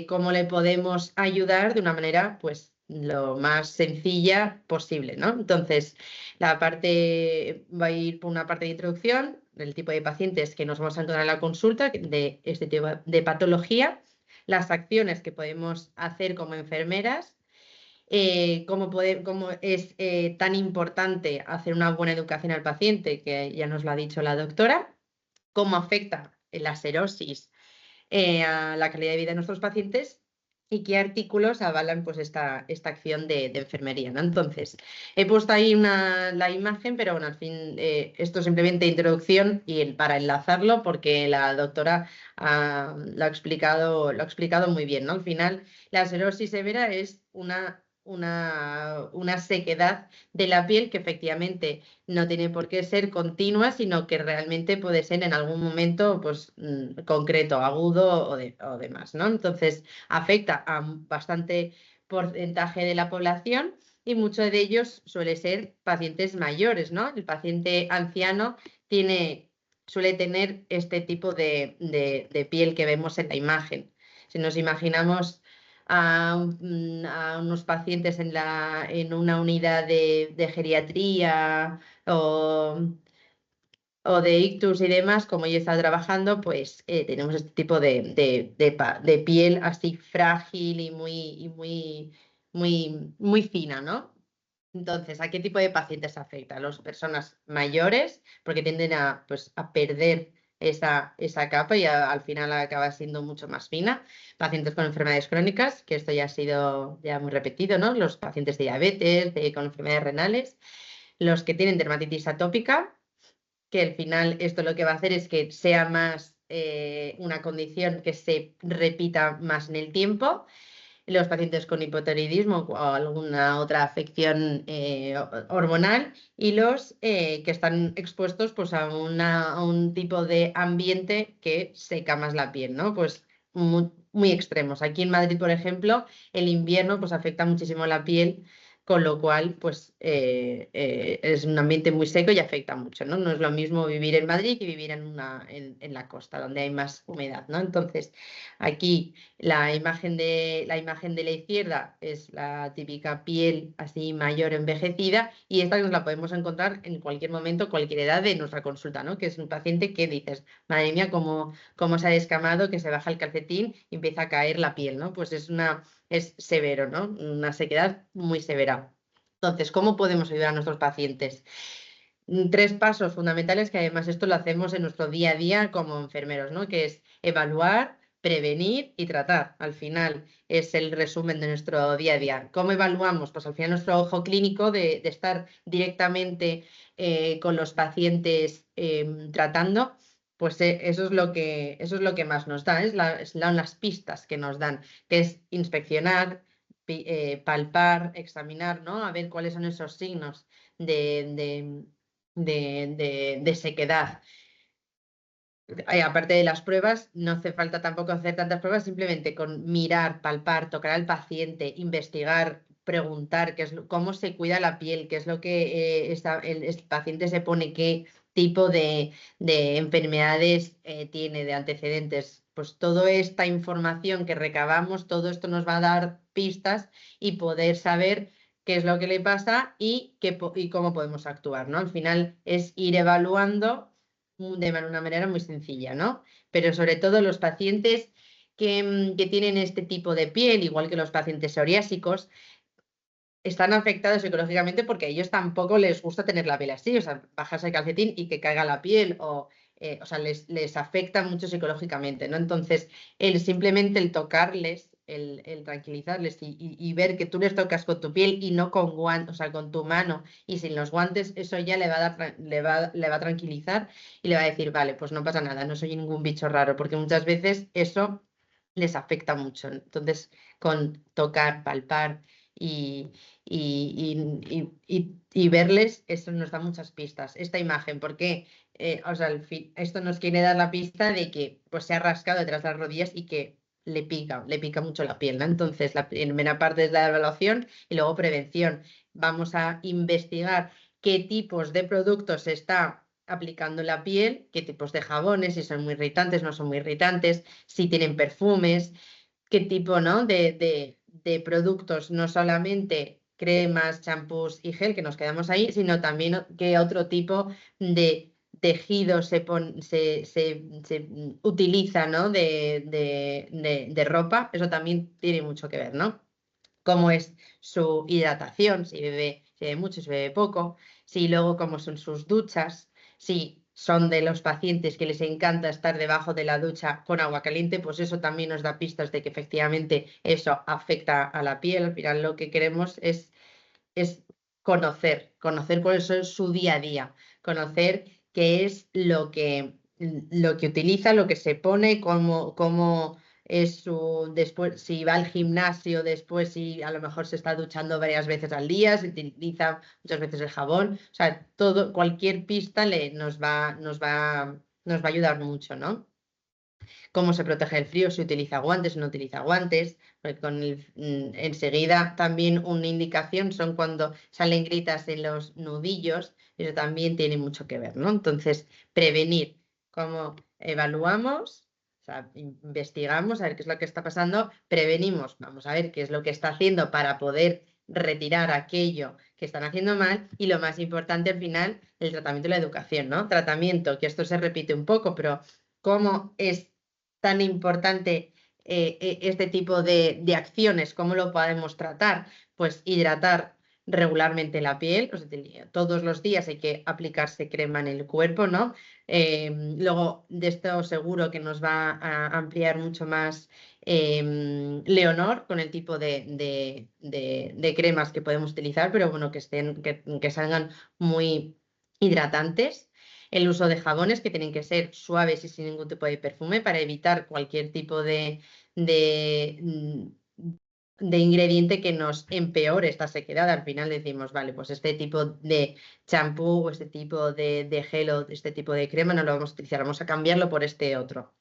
S5: cómo le podemos ayudar de una manera, pues, lo más sencilla posible, ¿no? Entonces, la parte va a ir por una parte de introducción, del tipo de pacientes que nos vamos a encontrar en la consulta, de este tipo de patología, las acciones que podemos hacer como enfermeras, cómo es tan importante hacer una buena educación al paciente, que ya nos lo ha dicho la doctora, cómo afecta la serosis a la calidad de vida de nuestros pacientes y qué artículos avalan pues, esta acción de enfermería, ¿no? Entonces, he puesto ahí la imagen, pero bueno, al fin, esto es simplemente introducción y para enlazarlo, porque la doctora lo ha explicado muy bien, ¿no? Al final, la serosis severa es una sequedad de la piel que efectivamente no tiene por qué ser continua, sino que realmente puede ser en algún momento pues, concreto, agudo o demás, ¿no? Entonces, afecta a un bastante porcentaje de la población y muchos de ellos suele ser pacientes mayores, ¿no? El paciente anciano suele tener este tipo de piel que vemos en la imagen. Si nos imaginamos a unos pacientes en una unidad de geriatría o de ictus y demás, como yo he estado trabajando, pues tenemos este tipo de piel así frágil y muy fina, ¿no? Entonces, ¿a qué tipo de pacientes afecta? A las personas mayores, porque tienden pues, a perder esa capa y al final acaba siendo mucho más fina. Pacientes con enfermedades crónicas, que esto ya ha sido ya muy repetido, ¿no? Los pacientes de diabetes, con enfermedades renales, los que tienen dermatitis atópica, que al final esto lo que va a hacer es que sea más una condición que se repita más en el tiempo. los pacientes con hipotiroidismo o alguna otra afección hormonal, y los que están expuestos pues, a un tipo de ambiente que seca más la piel, ¿no? Pues muy extremos. Aquí en Madrid, por ejemplo, el invierno pues, afecta muchísimo la piel, con lo cual pues, es un ambiente muy seco y afecta mucho, ¿no? No es lo mismo vivir en Madrid que vivir en la costa, donde hay más humedad, ¿no? Entonces, aquí la imagen de la izquierda es la típica piel así mayor envejecida, y esta nos la podemos encontrar en cualquier momento, cualquier edad de nuestra consulta, ¿no? Que es un paciente que dices, madre mía, cómo se ha descamado, que se baja el calcetín y empieza a caer la piel, ¿no? Pues es severo, ¿no? Una sequedad muy severa. Entonces, ¿cómo podemos ayudar a nuestros pacientes? 3 pasos fundamentales, que además esto lo hacemos en nuestro día a día como enfermeros, ¿no? Que es evaluar, prevenir y tratar. Al final es el resumen de nuestro día a día. ¿Cómo evaluamos? Pues al final nuestro ojo clínico de estar directamente con los pacientes tratando, pues eso es lo que más nos da, son las pistas que nos dan, que es inspeccionar, palpar, examinar, ¿no? A ver cuáles son esos signos de sequedad. Aparte de las pruebas, no hace falta tampoco hacer tantas pruebas, simplemente con mirar, palpar, tocar al paciente, investigar, preguntar cómo se cuida la piel, qué es lo que el paciente se pone, qué tipo de enfermedades tiene, de antecedentes. Pues toda esta información que recabamos, todo esto nos va a dar pistas y poder saber qué es lo que le pasa y cómo podemos actuar, ¿no? Al final es ir evaluando de una manera muy sencilla, ¿no? Pero sobre todo los pacientes que tienen este tipo de piel, igual que los pacientes psoriásicos, están afectados psicológicamente porque a ellos tampoco les gusta tener la piel así, o sea, bajarse el calcetín y que caiga la piel, o sea, les afecta mucho psicológicamente, ¿no? Entonces, simplemente el tocarles, el tranquilizarles y ver que tú les tocas con tu piel y no con guantes, o sea, con tu mano y sin los guantes, eso ya le va a tranquilizar y le va a decir, vale, pues no pasa nada, no soy ningún bicho raro, porque muchas veces eso les afecta mucho. Entonces, con tocar, palpar y verles, eso nos da muchas pistas. Esta imagen, porque o sea, esto nos quiere dar la pista de que pues, se ha rascado detrás de las rodillas y que le pica mucho la piel, ¿no? Entonces, la primera parte es la evaluación y luego prevención. Vamos a investigar qué tipos de productos se está aplicando en la piel, qué tipos de jabones, si son muy irritantes, no son muy irritantes, si tienen perfumes, qué tipo, ¿no? de productos, no solamente cremas, champús y gel, que nos quedamos ahí, sino también qué otro tipo de tejido se utiliza, ¿no? de ropa. Eso también tiene mucho que ver, ¿no? Cómo es su hidratación, si bebe mucho, si bebe poco, si luego cómo son sus duchas, si son de los pacientes que les encanta estar debajo de la ducha con agua caliente, pues eso también nos da pistas de que efectivamente eso afecta a la piel. Al final lo que queremos es conocer cuál es su día a día, conocer qué es lo que utiliza, lo que se pone, cómo es después, si va al gimnasio, después si a lo mejor se está duchando varias veces al día, si utiliza muchas veces el jabón, o sea, cualquier pista nos va a ayudar mucho, ¿no? Cómo se protege del frío, si utiliza guantes o no utiliza guantes, porque enseguida también una indicación son cuando salen grietas en los nudillos, eso también tiene mucho que ver, ¿no? Entonces, prevenir, cómo evaluamos, o sea, investigamos a ver qué es lo que está pasando, prevenimos, vamos a ver qué es lo que está haciendo para poder retirar aquello que están haciendo mal, y lo más importante al final, el tratamiento y la educación, ¿no? Tratamiento, que esto se repite un poco, pero cómo es tan importante este tipo de acciones, ¿cómo lo podemos tratar? Pues hidratar regularmente la piel, o sea, todos los días hay que aplicarse crema en el cuerpo, ¿no? Luego, de esto seguro que nos va a ampliar mucho más Leonor con el tipo de cremas que podemos utilizar, pero bueno, que salgan muy hidratantes. El uso de jabones que tienen que ser suaves y sin ningún tipo de perfume para evitar cualquier tipo de ingrediente que nos empeore esta sequedad. Al final decimos, vale, pues este tipo de champú o este tipo de gel o este tipo de crema no lo vamos a utilizar, vamos a cambiarlo por este otro.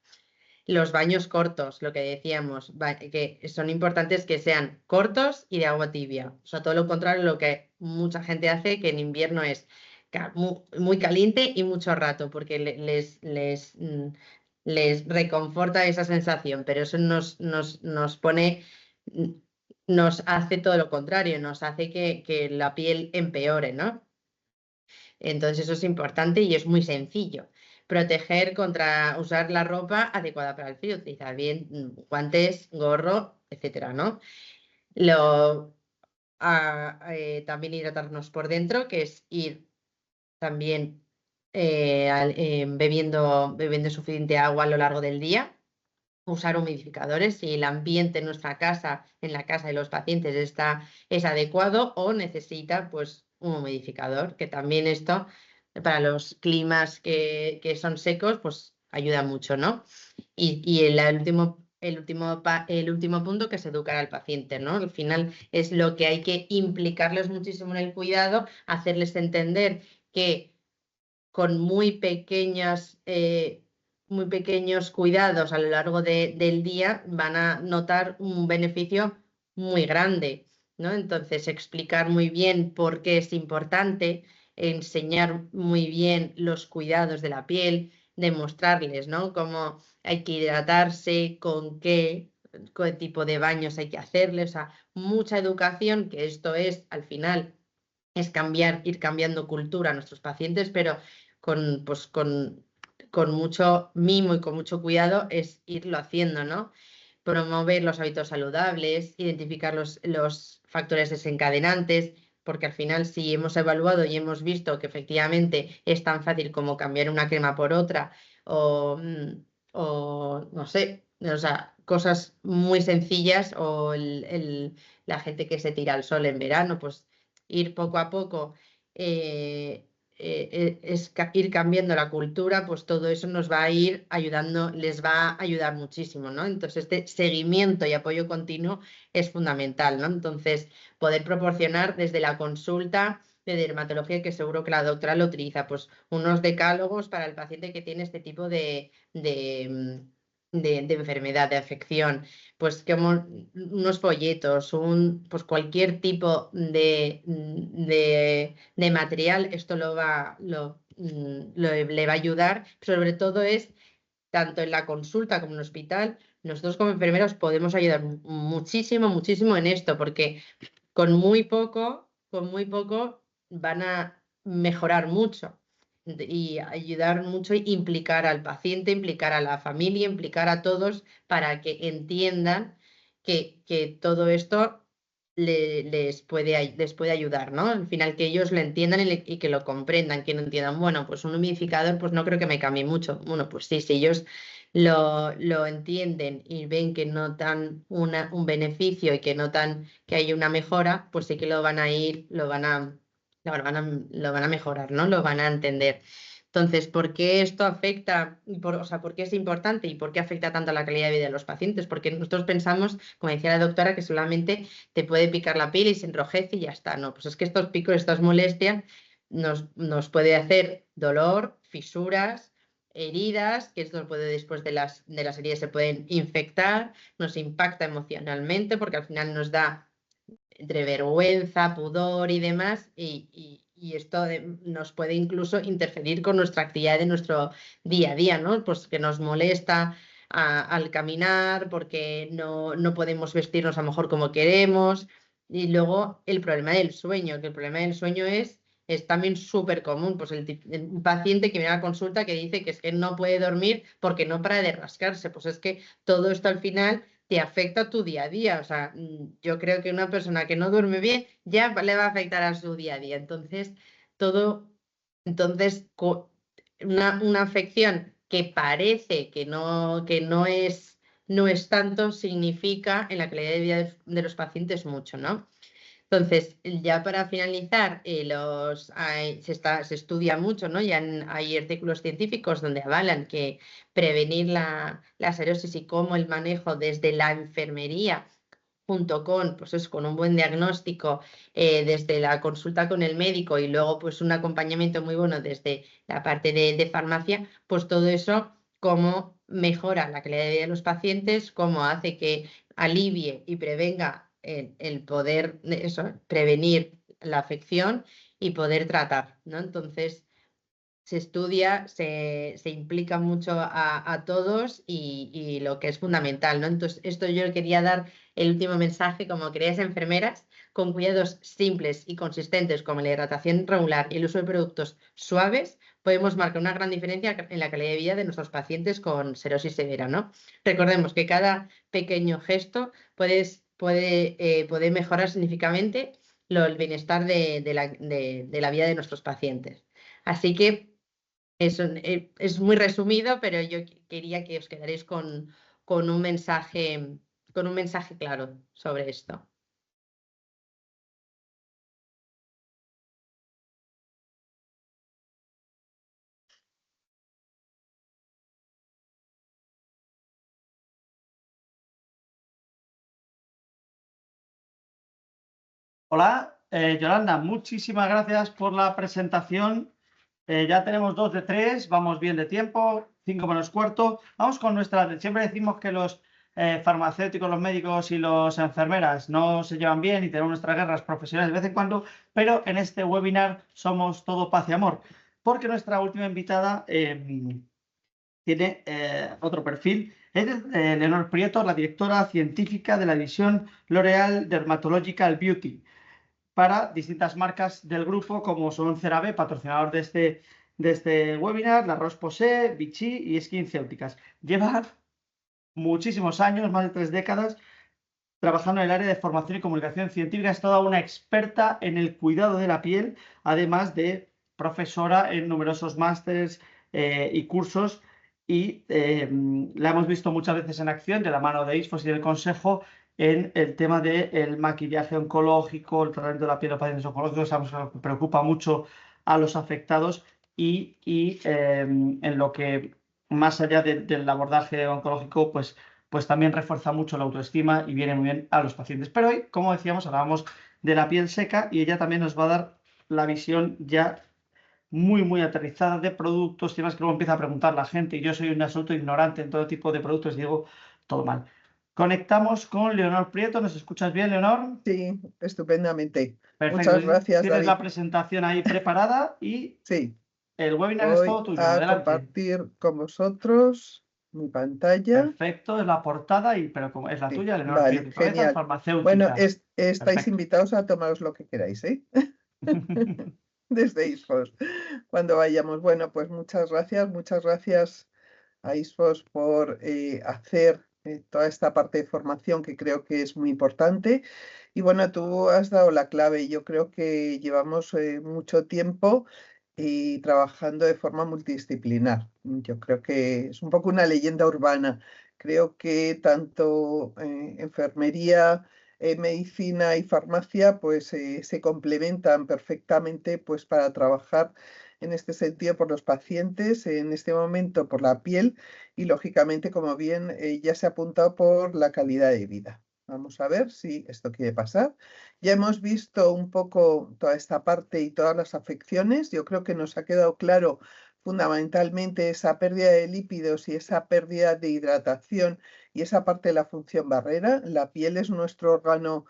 S5: Los baños cortos, lo que decíamos, que son importantes que sean cortos y de agua tibia. O sea, todo lo contrario, lo que mucha gente hace, que en invierno es muy caliente y mucho rato, porque les reconforta esa sensación, pero eso nos pone, nos hace todo lo contrario, nos hace que la piel empeore, ¿no? Entonces eso es importante y es muy sencillo. Proteger contra usar la ropa adecuada para el frío, utilizar bien guantes, gorro, etcétera, ¿no? También hidratarnos por dentro, que es ir también bebiendo suficiente agua a lo largo del día. Usar humidificadores si el ambiente en nuestra casa, en la casa de los pacientes es adecuado o necesita pues un humidificador, que también esto para los climas que son secos pues ayuda mucho, ¿no? Y el último punto, que es educar al paciente, ¿no? Al final es lo que hay que implicarles muchísimo en el cuidado, hacerles entender que con muy pequeños cuidados a lo largo del día van a notar un beneficio muy grande, ¿no? Entonces, explicar muy bien por qué es importante, enseñar muy bien los cuidados de la piel, demostrarles, ¿no? Cómo hay que hidratarse, con qué tipo de baños hay que hacerle, o sea, mucha educación, que esto es, al final, es ir cambiando cultura a nuestros pacientes, pero con mucho mimo y con mucho cuidado es irlo haciendo, ¿no? Promover los hábitos saludables, identificar los factores desencadenantes, porque al final si hemos evaluado y hemos visto que efectivamente es tan fácil como cambiar una crema por otra o no sé, o sea, cosas muy sencillas o la gente que se tira al sol en verano, pues ir poco a poco ir cambiando la cultura, pues todo eso nos va a ir ayudando, les va a ayudar muchísimo, ¿no? Entonces, este seguimiento y apoyo continuo es fundamental, ¿no? Entonces, poder proporcionar desde la consulta de dermatología, que seguro que la doctora lo utiliza, pues unos decálogos para el paciente que tiene este tipo de enfermedad, de afección, pues como unos folletos, pues cualquier tipo de material, esto le va a ayudar. Sobre todo es, tanto en la consulta como en el hospital, nosotros como enfermeros podemos ayudar muchísimo, muchísimo en esto, porque con muy poco van a mejorar mucho y ayudar mucho, implicar al paciente, implicar a la familia, implicar a todos para que entiendan que todo esto les puede ayudar, ¿no? Al final que ellos lo entiendan y que lo comprendan, que no entiendan, bueno, pues un humidificador pues no creo que me cambie mucho. Bueno, pues sí, si ellos lo entienden y ven que notan un beneficio y que notan que hay una mejora, pues sí que lo van a mejorar, ¿no? Lo van a entender. Entonces, ¿por qué esto afecta? O sea, ¿por qué es importante y por qué afecta tanto a la calidad de vida de los pacientes? Porque nosotros pensamos, como decía la doctora, que solamente te puede picar la piel y se enrojece y ya está. No, pues es que estos picos, estas molestias nos puede hacer dolor, fisuras, heridas, que esto puede, después de las heridas se pueden infectar, nos impacta emocionalmente porque al final nos da entre vergüenza, pudor y demás, y esto nos puede incluso interferir con nuestra actividad de nuestro día a día, ¿no? Pues que nos molesta al caminar, porque no podemos vestirnos a lo mejor como queremos. Y luego el problema del sueño, que el problema del sueño es también súper común. Pues el paciente que viene a la consulta que dice que es que no puede dormir porque no para de rascarse. Pues es que todo esto al final te afecta a tu día a día. O sea, yo creo que una persona que no duerme bien ya le va a afectar a su día a día. Entonces, una afección que parece que no es tanto, significa en la calidad de vida de los pacientes mucho, ¿no? Entonces, ya para finalizar, se estudia mucho, ¿no? Ya hay artículos científicos donde avalan que prevenir la xerosis y cómo el manejo desde la enfermería junto con, pues con un buen diagnóstico desde la consulta con el médico y luego pues un acompañamiento muy bueno desde la parte de farmacia, pues todo eso cómo mejora la calidad de vida de los pacientes, cómo hace que alivie y prevenga el poder prevenir la afección y poder tratar, ¿no? Entonces, se estudia, se implica mucho a todos y lo que es fundamental, ¿no? Entonces, esto yo quería dar el último mensaje como queridas enfermeras, con cuidados simples y consistentes como la hidratación regular y el uso de productos suaves, podemos marcar una gran diferencia en la calidad de vida de nuestros pacientes con serosis severa, ¿no? Recordemos que cada pequeño gesto puede mejorar significativamente el bienestar de la vida de nuestros pacientes. Así que es muy resumido, pero yo quería que os quedaréis con un mensaje claro sobre esto.
S1: Hola, Yolanda, muchísimas gracias por la presentación. Ya tenemos 2 de 3, vamos bien de tiempo, 5 menos cuarto. Vamos con siempre decimos que los farmacéuticos, los médicos y las enfermeras no se llevan bien y tenemos nuestras guerras profesionales de vez en cuando, pero en este webinar somos todo paz y amor, porque nuestra última invitada tiene otro perfil. Es Leonor Prieto, la directora científica de la división L'Oréal Dermatological Beauty, para distintas marcas del grupo como son CeraVe, patrocinador de este webinar, La Roche-Posay, Vichy y SkinCeuticals. Lleva muchísimos años, más de 3 décadas, trabajando en el área de formación y comunicación científica. Es toda una experta en el cuidado de la piel, además de profesora en numerosos másteres y cursos. Y la hemos visto muchas veces en acción de la mano de ISFOS y del Consejo en el tema del maquillaje oncológico, el tratamiento de la piel de los pacientes oncológicos. Sabemos que preocupa mucho a los afectados y en lo que, más allá del abordaje oncológico, pues también refuerza mucho la autoestima y viene muy bien a los pacientes. Pero hoy, como decíamos, hablábamos de la piel seca y ella también nos va a dar la visión ya muy aterrizada de productos, temas que luego empieza a preguntar la gente, y yo soy un absoluto ignorante en todo tipo de productos y digo todo mal. Conectamos con Leonor Prieto. ¿Nos escuchas bien, Leonor?
S6: Sí, estupendamente.
S1: Perfecto.
S6: Muchas gracias,
S1: Tienes
S6: David.
S1: la presentación ahí preparada y
S6: sí,
S1: el webinar es todo
S6: voy
S1: tuyo.
S6: a
S1: Adelante.
S6: compartir con vosotros mi pantalla.
S1: Perfecto, es la portada, pero como es la
S6: Sí,
S1: tuya, Leonor
S6: vale,
S1: Prieto, cabeza
S6: genial.
S1: farmacéutica.
S6: Bueno, estáis
S1: Perfecto.
S6: invitados a tomaros lo que queráis, ¿eh? Desde ISFOS, cuando vayamos. Bueno, pues muchas gracias a ISFOS por hacer toda esta parte de formación que creo que es muy importante. Y bueno, tú has dado la clave. Yo creo que llevamos mucho tiempo trabajando de forma multidisciplinar. Yo creo que es un poco una leyenda urbana. Creo que tanto enfermería, medicina y farmacia pues se complementan perfectamente pues para trabajar en este sentido por los pacientes, en este momento por la piel y lógicamente, como bien ya se ha apuntado, por la calidad de vida. Vamos a ver si esto quiere pasar. Ya hemos visto un poco toda esta parte y todas las afecciones. Yo creo que nos ha quedado claro fundamentalmente esa pérdida de lípidos y esa pérdida de hidratación y esa parte de la función barrera. La piel es nuestro órgano,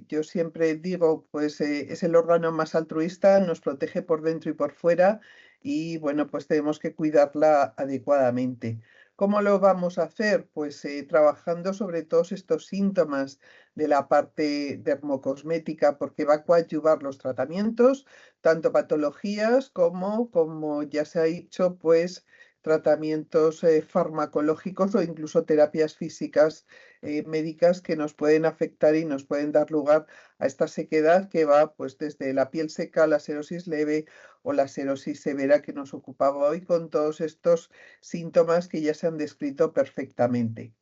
S6: yo siempre digo, pues es el órgano más altruista, nos protege por dentro y por fuera y bueno, pues tenemos que cuidarla adecuadamente. ¿Cómo lo vamos a hacer? Pues trabajando sobre todos estos síntomas de la parte dermocosmética, porque va a coadyuvar los tratamientos, tanto patologías como ya se ha dicho, pues tratamientos farmacológicos o incluso terapias físicas médicas que nos pueden afectar y nos pueden dar lugar a esta sequedad que va pues desde la piel seca, la serosis leve o la serosis severa que nos ocupaba hoy, con todos estos síntomas que ya se han descrito perfectamente.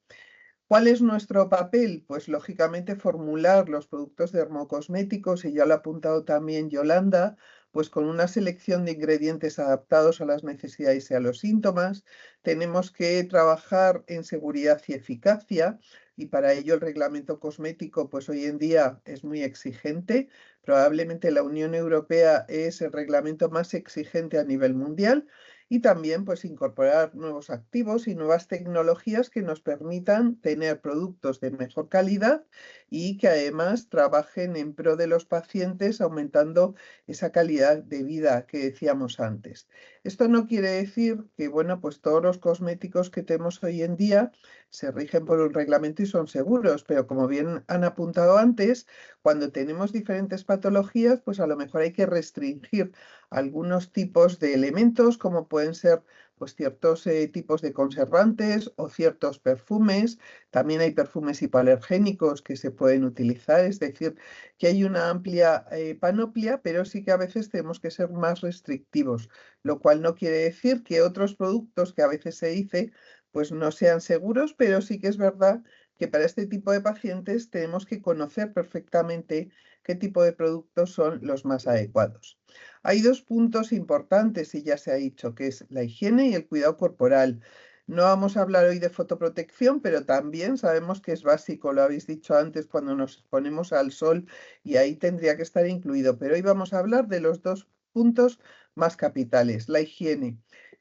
S6: ¿Cuál es nuestro papel? Pues lógicamente formular los productos dermocosméticos, y ya lo ha apuntado también Yolanda, pues con una selección de ingredientes adaptados a las necesidades y a los síntomas. Tenemos que trabajar en seguridad y eficacia, y para ello el reglamento cosmético pues hoy en día es muy exigente. Probablemente la Unión Europea es el reglamento más exigente a nivel mundial, y también pues incorporar nuevos activos y nuevas tecnologías que nos permitan tener productos de mejor calidad y que además trabajen en pro de los pacientes, aumentando esa calidad de vida que decíamos antes. Esto no quiere decir que, bueno, pues todos los cosméticos que tenemos hoy en día se rigen por un reglamento y son seguros, pero como bien han apuntado antes, cuando tenemos diferentes patologías, pues a lo mejor hay que restringir algunos tipos de elementos, como pueden ser pues ciertos tipos de conservantes o ciertos perfumes. También hay perfumes hipoalergénicos que se pueden utilizar, es decir, que hay una amplia panoplia, pero sí que a veces tenemos que ser más restrictivos, lo cual no quiere decir que otros productos que a veces se dice pues no sean seguros, pero sí que es verdad que para este tipo de pacientes tenemos que conocer perfectamente qué tipo de productos son los más adecuados. Hay dos puntos importantes, y ya se ha dicho, que es la higiene y el cuidado corporal. No vamos a hablar hoy de fotoprotección, pero también sabemos que es básico, lo habéis dicho antes, cuando nos exponemos al sol, y ahí tendría que estar incluido. Pero hoy vamos a hablar de los dos puntos más capitales, la higiene.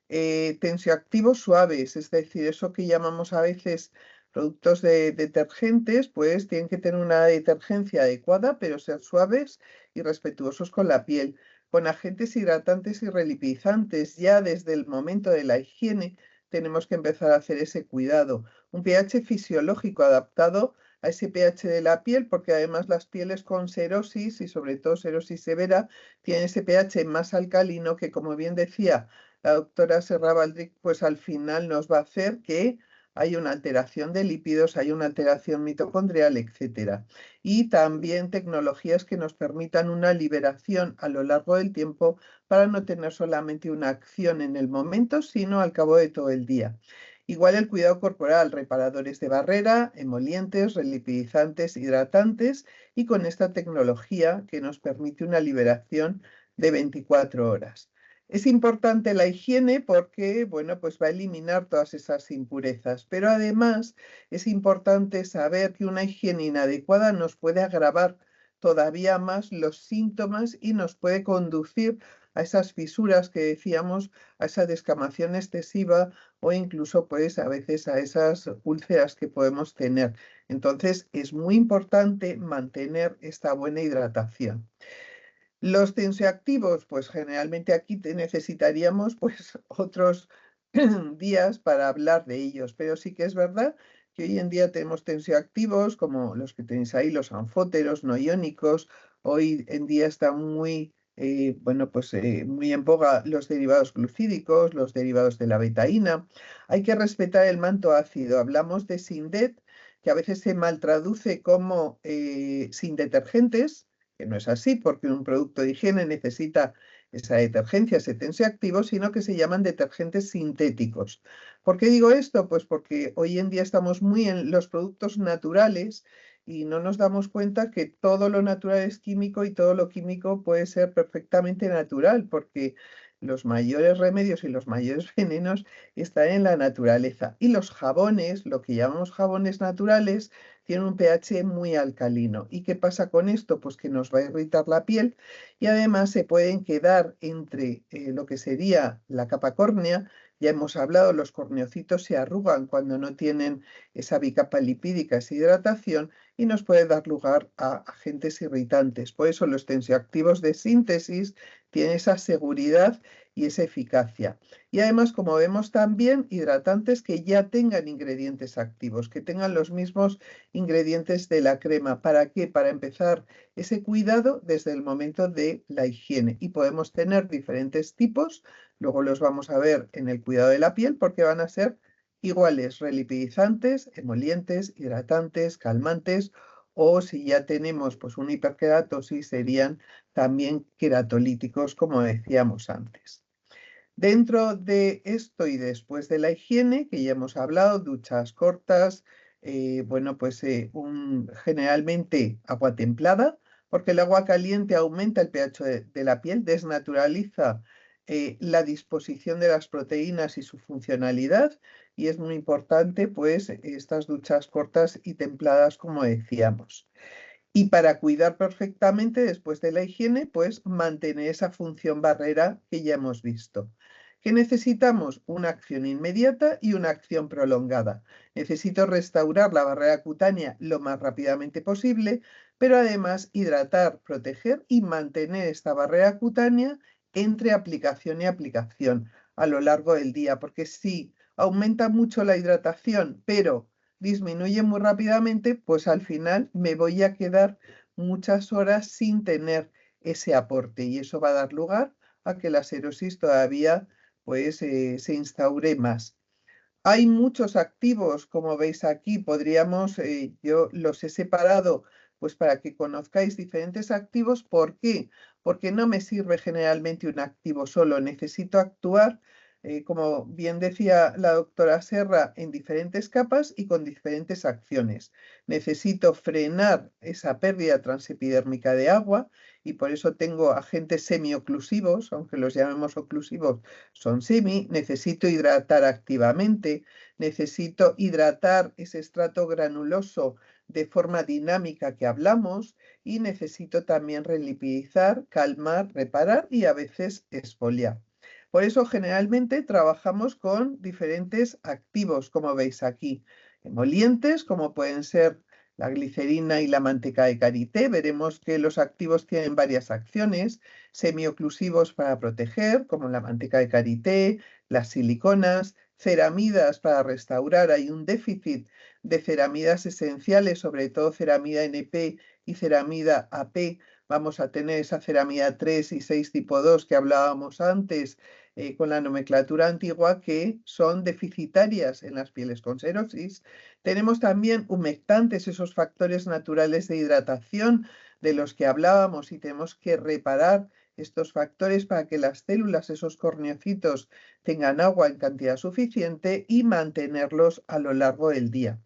S6: Tensioactivos suaves, es decir, eso que llamamos a veces productos de detergentes, pues tienen que tener una detergencia adecuada, pero ser suaves y respetuosos con la piel, con agentes hidratantes y relipizantes. Ya desde el momento de la higiene tenemos que empezar a hacer ese cuidado. Un pH fisiológico adaptado a ese pH de la piel, porque además las pieles con serosis, y sobre todo serosis severa, tienen ese pH más alcalino que, como bien decía la doctora Serra Baldric, pues al final nos va a hacer que hay una alteración de lípidos, hay una alteración mitocondrial, etc. Y también tecnologías que nos permitan una liberación a lo largo del tiempo para no tener solamente una acción en el momento, sino al cabo de todo el día. Igual el cuidado corporal, reparadores de barrera, emolientes, relipidizantes, hidratantes, y con esta tecnología que nos permite una liberación de 24 horas. Es importante la higiene porque, bueno, pues va a eliminar todas esas impurezas, pero además es importante saber que una higiene inadecuada nos puede agravar todavía más los síntomas y nos puede conducir a esas fisuras que decíamos, a esa descamación excesiva o incluso pues a veces a esas úlceras que podemos tener. Entonces es muy importante mantener esta buena hidratación. Los tensioactivos, pues generalmente aquí necesitaríamos pues otros días para hablar de ellos, pero sí que es verdad que hoy en día tenemos tensioactivos como los que tenéis ahí, los anfóteros, no iónicos. Hoy en día están muy, muy en boga los derivados glucídicos, los derivados de la betaína. Hay que respetar el manto ácido. Hablamos de SINDET, que a veces se maltraduce como sin detergentes, que no es así, porque un producto de higiene necesita esa detergencia, ese tensioactivo, sino que se llaman detergentes sintéticos. ¿Por qué digo esto? Pues porque hoy en día estamos muy en los productos naturales y no nos damos cuenta que todo lo natural es químico y todo lo químico puede ser perfectamente natural, porque los mayores remedios y los mayores venenos están en la naturaleza. Y los jabones, lo que llamamos jabones naturales, tienen un pH muy alcalino. ¿Y qué pasa con esto? Pues que nos va a irritar la piel y además se pueden quedar entre lo que sería la capa córnea. Ya hemos hablado, los corneocitos se arrugan cuando no tienen esa bicapa lipídica, esa hidratación, y nos puede dar lugar a agentes irritantes. Por eso los tensioactivos de síntesis tienen esa seguridad y esa eficacia. Y además, como vemos también, hidratantes que ya tengan ingredientes activos, que tengan los mismos ingredientes de la crema. ¿Para qué? Para empezar ese cuidado desde el momento de la higiene. Y podemos tener diferentes tipos, luego los vamos a ver en el cuidado de la piel, porque van a ser iguales, relipidizantes, emolientes, hidratantes, calmantes, o si ya tenemos pues una hiperkeratosis, serían también queratolíticos, como decíamos antes. Dentro de esto y después de la higiene, que ya hemos hablado, duchas cortas, generalmente agua templada, porque el agua caliente aumenta el pH de la piel, desnaturaliza la disposición de las proteínas y su funcionalidad, y es muy importante pues estas duchas cortas y templadas, como decíamos. Y para cuidar perfectamente después de la higiene, pues mantener esa función barrera que ya hemos visto. ¿Qué necesitamos? Una acción inmediata y una acción prolongada. Necesito restaurar la barrera cutánea lo más rápidamente posible, pero además hidratar, proteger y mantener esta barrera cutánea entre aplicación y aplicación a lo largo del día, porque si aumenta mucho la hidratación, pero disminuye muy rápidamente, pues al final me voy a quedar muchas horas sin tener ese aporte, y eso va a dar lugar a que la xerosis todavía pues se instaure más. Hay muchos activos, como veis aquí, podríamos, yo los he separado pues para que conozcáis diferentes activos. ¿Por qué? Porque no me sirve generalmente un activo solo, necesito actuar, como bien decía la doctora Serra, en diferentes capas y con diferentes acciones. Necesito frenar esa pérdida transepidérmica de agua, y por eso tengo agentes semioclusivos, aunque los llamemos oclusivos, son semi. Necesito hidratar activamente, necesito hidratar ese estrato granuloso de forma dinámica que hablamos, y necesito también relipidizar, calmar, reparar y a veces exfoliar. Por eso generalmente trabajamos con diferentes activos, como veis aquí, emolientes, como pueden ser la glicerina y la manteca de karité. Veremos que los activos tienen varias acciones, semioclusivos para proteger, como la manteca de karité, las siliconas, ceramidas para restaurar. Hay un déficit de ceramidas esenciales, sobre todo ceramida NP y ceramida AP. Vamos a tener esa ceramida 3 y 6 tipo 2 que hablábamos antes, con la nomenclatura antigua, que son deficitarias en las pieles con xerosis. Tenemos también humectantes, esos factores naturales de hidratación de los que hablábamos, y tenemos que reparar estos factores para que las células, esos corneocitos, tengan agua en cantidad suficiente y mantenerlos a lo largo del día.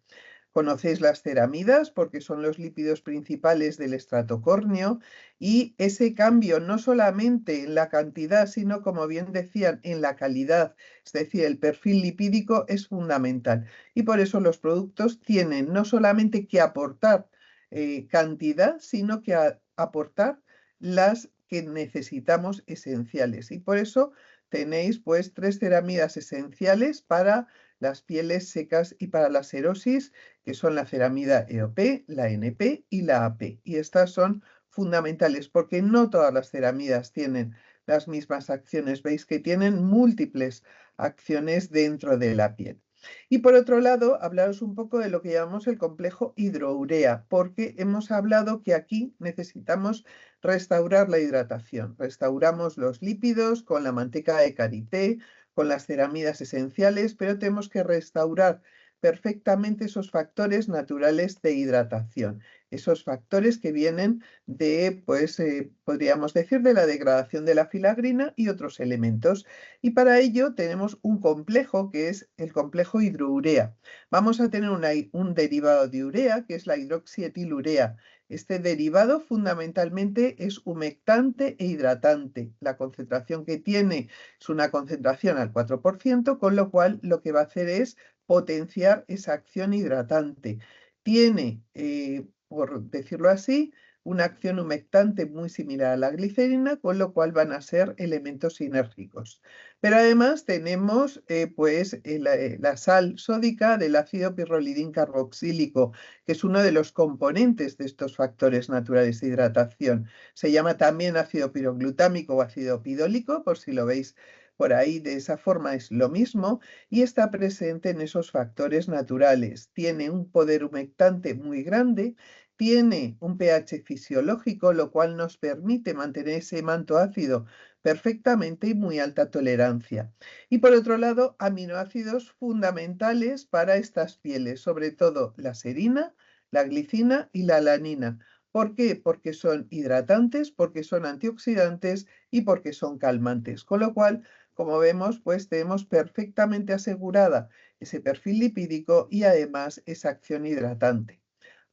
S6: Conocéis las ceramidas porque son los lípidos principales del estrato córneo, y ese cambio no solamente en la cantidad, sino, como bien decían, en la calidad, es decir, el perfil lipídico es fundamental. Y por eso los productos tienen no solamente que aportar cantidad, sino que aportar las que necesitamos esenciales. Y por eso tenéis pues 3 ceramidas esenciales para las pieles secas y para la xerosis, que son la ceramida EOP, la NP y la AP. Y estas son fundamentales porque no todas las ceramidas tienen las mismas acciones. Veis que tienen múltiples acciones dentro de la piel. Y por otro lado, hablaros un poco de lo que llamamos el complejo hidrourea, porque hemos hablado que aquí necesitamos restaurar la hidratación. Restauramos los lípidos con la manteca de karité, con las ceramidas esenciales, pero tenemos que restaurar perfectamente esos factores naturales de hidratación, esos factores que vienen de, pues, podríamos decir, de la degradación de la filagrina y otros elementos. Y para ello tenemos un complejo que es el complejo hidrourea. Vamos a tener un derivado de urea, que es la hidroxietilurea. Este derivado fundamentalmente es humectante e hidratante. La concentración que tiene es una concentración al 4%, con lo cual lo que va a hacer es potenciar esa acción hidratante. Tiene, por decirlo así, una acción humectante muy similar a la glicerina, con lo cual van a ser elementos sinérgicos. Pero además tenemos la sal sódica del ácido pirrolidín carboxílico, que es uno de los componentes de estos factores naturales de hidratación. Se llama también ácido piroglutámico o ácido pidólico, por si lo veis por ahí, de esa forma es lo mismo, y está presente en esos factores naturales. Tiene un poder humectante muy grande, tiene un pH fisiológico, lo cual nos permite mantener ese manto ácido perfectamente y muy alta tolerancia. Y por otro lado, aminoácidos fundamentales para estas pieles, sobre todo la serina, la glicina y la alanina. ¿Por qué? Porque son hidratantes, porque son antioxidantes y porque son calmantes. Con lo cual, como vemos, pues tenemos perfectamente asegurada ese perfil lipídico y además esa acción hidratante.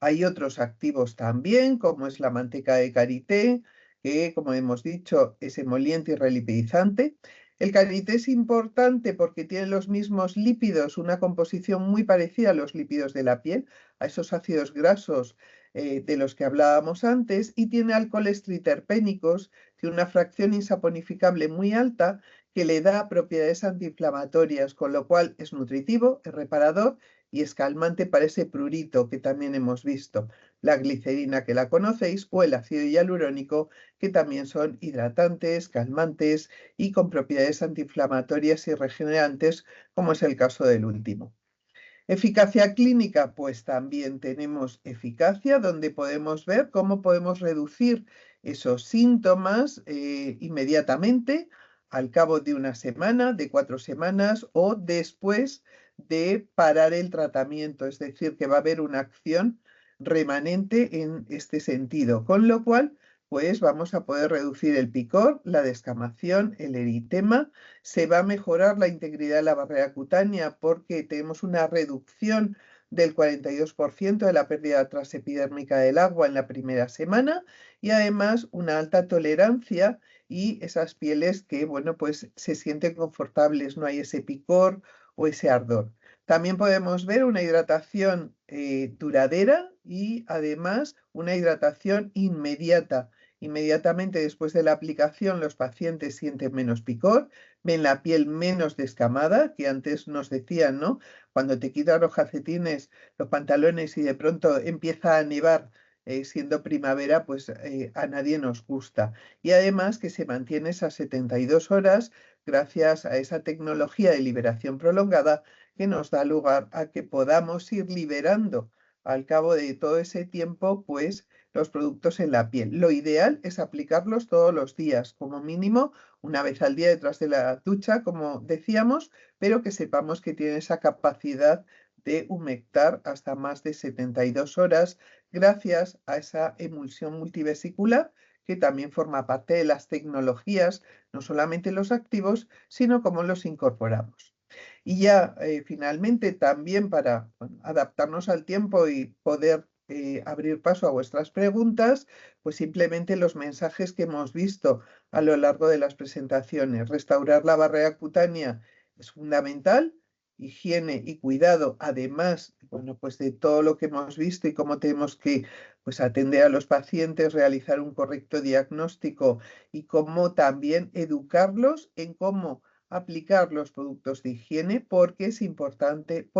S6: Hay otros activos también, como es la manteca de karité, que, como hemos dicho, es emoliente y relipidizante. El karité es importante porque tiene los mismos lípidos, una composición muy parecida a los lípidos de la piel, a esos ácidos grasos de los que hablábamos antes, y tiene alcoholes triterpénicos, tiene una fracción insaponificable muy alta que le da propiedades antiinflamatorias, con lo cual es nutritivo, es reparador y es calmante para ese prurito que también hemos visto, la glicerina que la conocéis o el ácido hialurónico, que también son hidratantes, calmantes y con propiedades antiinflamatorias y regenerantes, como es el caso del último. Eficacia clínica, pues también tenemos eficacia donde podemos ver cómo podemos reducir esos síntomas inmediatamente al cabo de una semana, de 4 semanas o después de parar el tratamiento. Es decir, que va a haber una acción remanente en este sentido, con lo cual pues vamos a poder reducir el picor, la descamación, el eritema. Se va a mejorar la integridad de la barrera cutánea porque tenemos una reducción del 42% de la pérdida transepidérmica del agua en la primera semana y además una alta tolerancia y esas pieles que, bueno, pues se sienten confortables, no hay ese picor o ese ardor. También podemos ver una hidratación duradera y además una hidratación inmediata. Inmediatamente después de la aplicación los pacientes sienten menos picor, ven la piel menos descamada, que antes nos decían, ¿no? Cuando te quitan los calcetines, los pantalones y de pronto empieza a nevar siendo primavera, pues a nadie nos gusta. Y además que se mantiene esas 72 horas gracias a esa tecnología de liberación prolongada que nos da lugar a que podamos ir liberando al cabo de todo ese tiempo, pues los productos en la piel. Lo ideal es aplicarlos todos los días, como mínimo una vez al día detrás de la ducha, como decíamos, pero que sepamos que tiene esa capacidad de humectar hasta más de 72 horas gracias a esa emulsión multivesicular que también forma parte de las tecnologías, no solamente los activos, sino cómo los incorporamos. Y ya finalmente también para adaptarnos al tiempo y poder abrir paso a vuestras preguntas, pues simplemente los mensajes que hemos visto a lo largo de las presentaciones. Restaurar la barrera cutánea es fundamental, higiene y cuidado, además, bueno, pues de todo lo que hemos visto y cómo tenemos que pues, atender a los pacientes, realizar un correcto diagnóstico y cómo también educarlos en cómo aplicar los productos de higiene porque es importante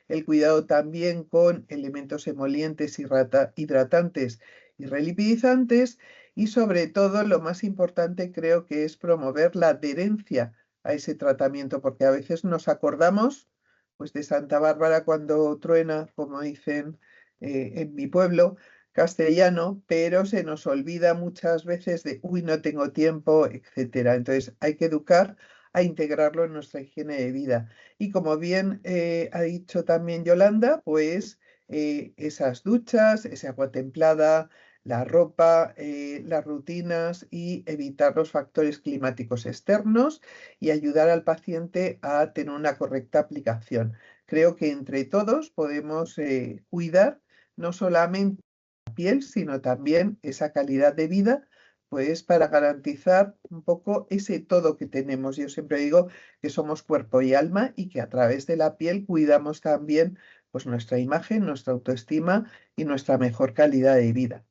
S6: el cuidado también con elementos emolientes, hidratantes y relipidizantes y sobre todo lo más importante creo que es promover la adherencia a ese tratamiento porque a veces nos acordamos pues de Santa Bárbara cuando truena, como dicen en mi pueblo, castellano, pero se nos olvida muchas veces de, uy, no tengo tiempo, etcétera. Entonces hay que educar a integrarlo en nuestra higiene de vida. Y como bien ha dicho también Yolanda, pues esas duchas, ese agua templada, la ropa, las rutinas y evitar los factores climáticos externos y ayudar al paciente a tener una correcta aplicación. Creo que entre todos podemos cuidar no solamente piel, sino también esa calidad de vida, pues para garantizar un poco ese todo que tenemos. Yo siempre digo que somos cuerpo y alma y que a través de la piel cuidamos también pues nuestra imagen, nuestra autoestima y nuestra mejor calidad de vida.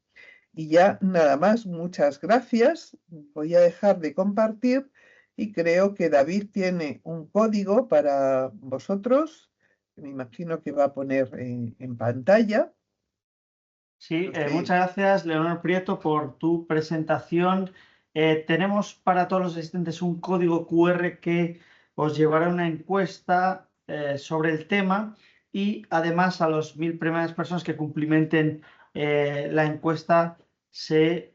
S6: Y ya nada más, muchas gracias. Voy a dejar de compartir y creo que David tiene un código para vosotros. Me imagino que va a poner en pantalla.
S1: Sí,
S6: No sé.
S1: muchas gracias, Leonor Prieto, por tu presentación. Tenemos para todos los asistentes un código QR que os llevará a una encuesta sobre el tema y además a los 1000 primeras personas que cumplimenten la encuesta se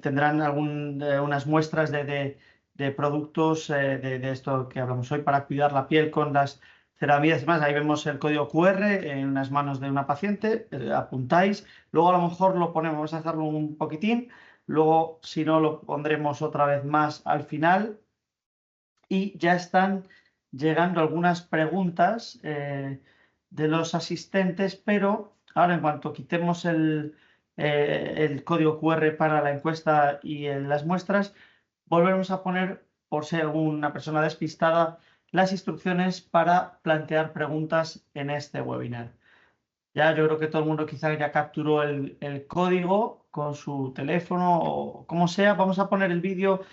S1: tendrán unas muestras de productos de esto que hablamos hoy para cuidar la piel con las ceramidas. Más, ahí vemos el código QR en las manos de una paciente, apuntáis, luego a lo mejor lo ponemos, vamos a hacerlo un poquitín, luego si no lo pondremos otra vez más al final y ya están llegando algunas preguntas de los asistentes, pero ahora en cuanto quitemos el código QR para la encuesta y las muestras, volveremos a poner, por si hay alguna persona despistada, las instrucciones para plantear preguntas en este webinar. Ya yo creo que todo el mundo quizá ya capturó el código con su teléfono o como sea. Vamos a poner el vídeo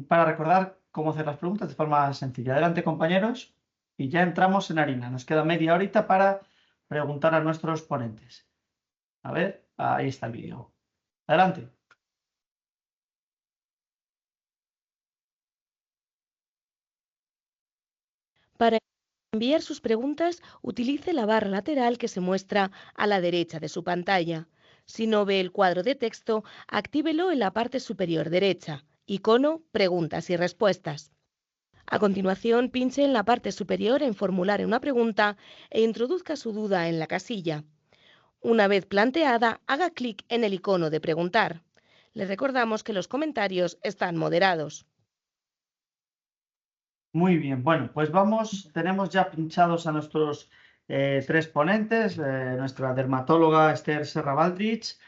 S1: para recordar cómo hacer las preguntas de forma sencilla. Adelante, compañeros, y ya entramos en harina. Nos queda media horita para preguntar a nuestros ponentes. A ver, ahí está el vídeo. Adelante.
S3: Para enviar sus preguntas, utilice la barra lateral que se muestra a la derecha de su pantalla. Si no ve el cuadro de texto, actívelo en la parte superior derecha. Icono Preguntas y Respuestas. A continuación, pinche en la parte superior en Formular una pregunta e introduzca su duda en la casilla. Una vez planteada, haga clic en el icono de Preguntar. Le recordamos que los comentarios están moderados.
S1: Muy bien, bueno, pues tenemos ya pinchados a nuestros tres ponentes, nuestra dermatóloga Esther Serra Baldrich,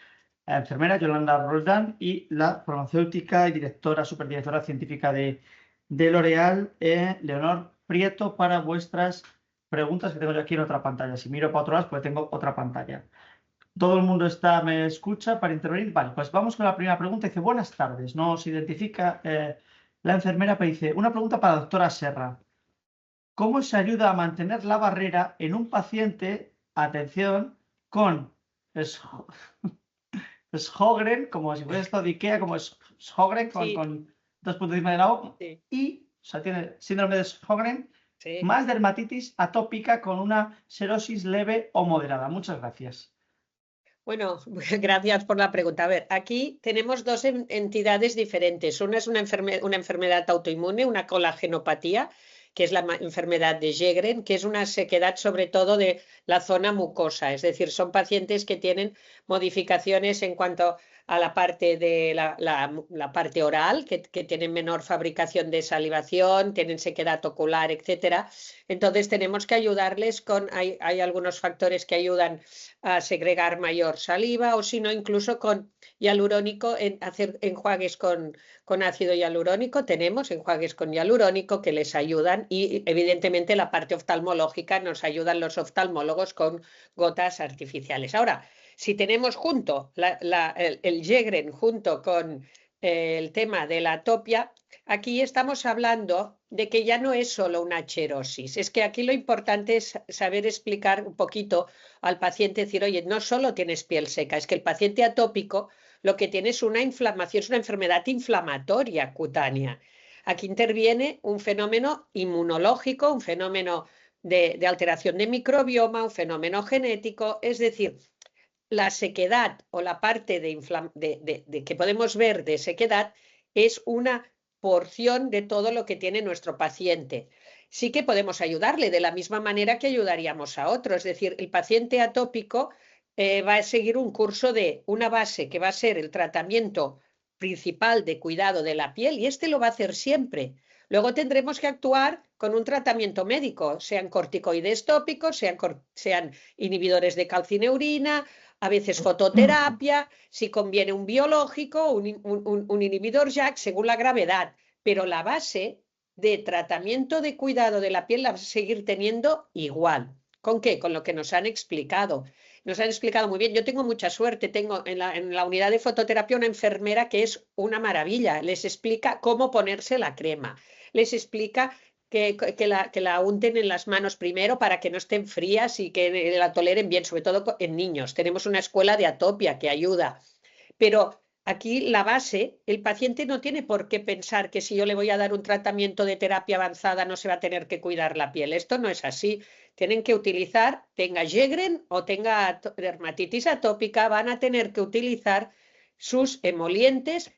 S1: la enfermera Yolanda Roldán y la farmacéutica y superdirectora científica de L'Oréal, Leonor Prieto, para vuestras preguntas que tengo yo aquí en otra pantalla. Si miro para otro lado, pues tengo otra pantalla. ¿Todo el mundo me escucha para intervenir? Vale, pues vamos con la primera pregunta. Dice, buenas tardes, no se identifica la enfermera, pero dice, una pregunta para la doctora Serra. ¿Cómo se ayuda a mantener la barrera en un paciente, atención, con Sjögren, como si fuese esto de Ikea, como Sjögren,
S4: Sí.
S1: con dos puntos encima de la O,
S4: Sí.
S1: y, o sea, tiene síndrome de Sjögren,
S4: Sí.
S1: más dermatitis atópica con una serosis leve o moderada? Muchas gracias.
S4: Bueno, gracias por la pregunta. A ver, aquí tenemos dos entidades diferentes. Una es una enfermedad autoinmune, una colagenopatía, que es la enfermedad de Sjögren, que es una sequedad sobre todo de la zona mucosa. Es decir, son pacientes que tienen modificaciones en cuanto a la parte de la parte oral, que tienen menor fabricación de salivación, tienen sequedad ocular, etcétera. Entonces tenemos que ayudarles hay algunos factores que ayudan a segregar mayor saliva, o si no, incluso con hialurónico, hacer enjuagues con ácido hialurónico. Tenemos enjuagues con hialurónico que les ayudan, y evidentemente la parte oftalmológica nos ayudan los oftalmólogos con gotas artificiales. Ahora, si tenemos junto el Sjögren junto con el tema de la atopia, aquí estamos hablando de que ya no es solo una cherosis. Es que aquí lo importante es saber explicar un poquito al paciente, decir, oye, no solo tienes piel seca, es que el paciente atópico lo que tiene es una inflamación, es una enfermedad inflamatoria cutánea. Aquí interviene un fenómeno inmunológico, un fenómeno de alteración de microbioma, un fenómeno genético. Es decir, la sequedad o la parte que podemos ver de sequedad es una porción de todo lo que tiene nuestro paciente. Sí que podemos ayudarle de la misma manera que ayudaríamos a otro. Es decir, el paciente atópico va a seguir un curso de una base que va a ser el tratamiento principal de cuidado de la piel, y este lo va a hacer siempre. Luego tendremos que actuar con un tratamiento médico, sean corticoides tópicos, sean inhibidores de calcineurina, a veces fototerapia, si conviene un biológico, un inhibidor JAK, según la gravedad. Pero la base de tratamiento de cuidado de la piel la va a seguir teniendo igual. ¿Con qué? Con lo que nos han explicado. Nos han explicado muy bien. Yo tengo mucha suerte. Tengo en la unidad de fototerapia una enfermera que es una maravilla. Les explica cómo ponerse la crema. Les explica que la unten en las manos primero para que no estén frías y que la toleren bien, sobre todo en niños. Tenemos una escuela de atopia que ayuda. Pero aquí la base, el paciente no tiene por qué pensar que si yo le voy a dar un tratamiento de terapia avanzada no se va a tener que cuidar la piel. Esto no es así. Tienen que utilizar, tenga Sjögren o tenga dermatitis atópica, van a tener que utilizar sus emolientes.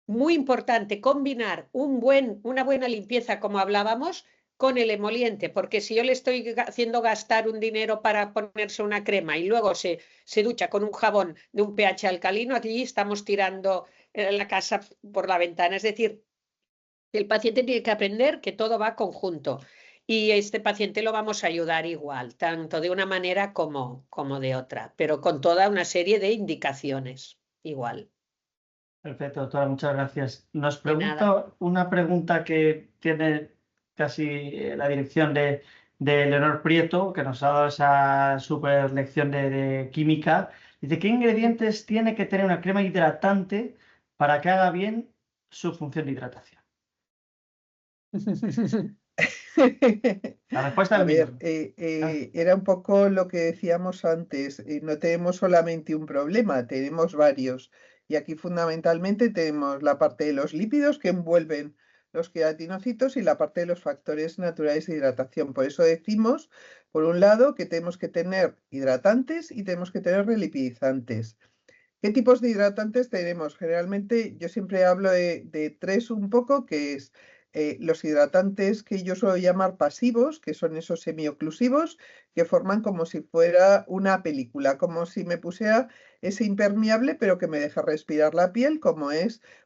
S4: Muy importante combinar una buena limpieza, como hablábamos, con el emoliente, porque si yo le estoy haciendo gastar un dinero para ponerse una crema y luego se ducha con un jabón de un pH alcalino, aquí estamos tirando la casa por la ventana. Es decir, el paciente tiene que aprender que todo va conjunto. y este paciente lo vamos a ayudar igual, tanto de una manera como de otra, pero con toda una serie de indicaciones igual.
S1: Perfecto, doctora, muchas gracias. Nos
S4: De nada.
S1: pregunta una pregunta que tiene casi la dirección de Leonor Prieto, que nos ha dado esa super lección de química. Dice, ¿qué ingredientes tiene que tener una crema hidratante para que haga bien su función de hidratación? La respuesta
S6: A
S1: es
S6: ver,
S1: misma.
S6: era un poco lo que decíamos antes, no tenemos solamente un problema, tenemos varios. Y aquí fundamentalmente tenemos la parte de los lípidos que envuelven los queratinocitos y la parte de los factores naturales de hidratación. Por eso decimos, por un lado, que tenemos que tener hidratantes y tenemos que tener relipidizantes. ¿Qué tipos de hidratantes tenemos? Generalmente yo siempre hablo de tres un poco, que es los hidratantes que yo suelo llamar pasivos, que son esos semioclusivos, que forman como si fuera una película, como si me pusiera ese impermeable, pero que me deja respirar la piel,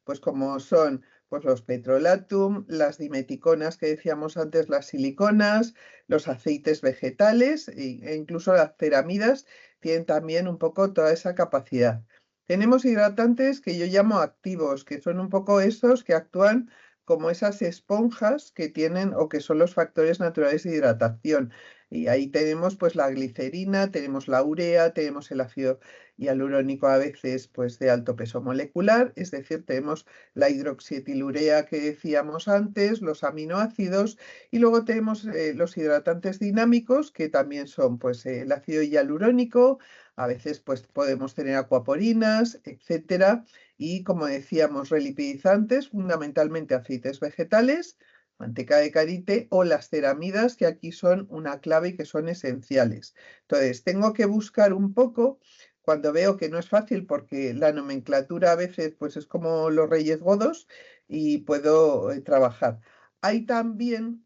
S6: pues como son pues los petrolatum, las dimeticonas que decíamos antes, las siliconas, los aceites vegetales e incluso las ceramidas tienen también un poco toda esa capacidad. Tenemos hidratantes que yo llamo activos, que son un poco esos que actúan como esas esponjas que tienen o que son los factores naturales de hidratación. Y ahí tenemos pues la glicerina, tenemos la urea, tenemos el ácido hialurónico a veces pues de alto peso molecular, es decir, tenemos la hidroxietilurea que decíamos antes, los aminoácidos y luego tenemos los hidratantes dinámicos que también son pues el ácido hialurónico, a veces pues podemos tener acuaporinas, etcétera, y como decíamos, relipidizantes, fundamentalmente aceites vegetales, manteca de karité o las ceramidas, que aquí son una clave y que son esenciales. Entonces, tengo que buscar un poco, cuando veo que no es fácil, porque la nomenclatura a veces pues es como los Reyes Godos y puedo trabajar. Hay también,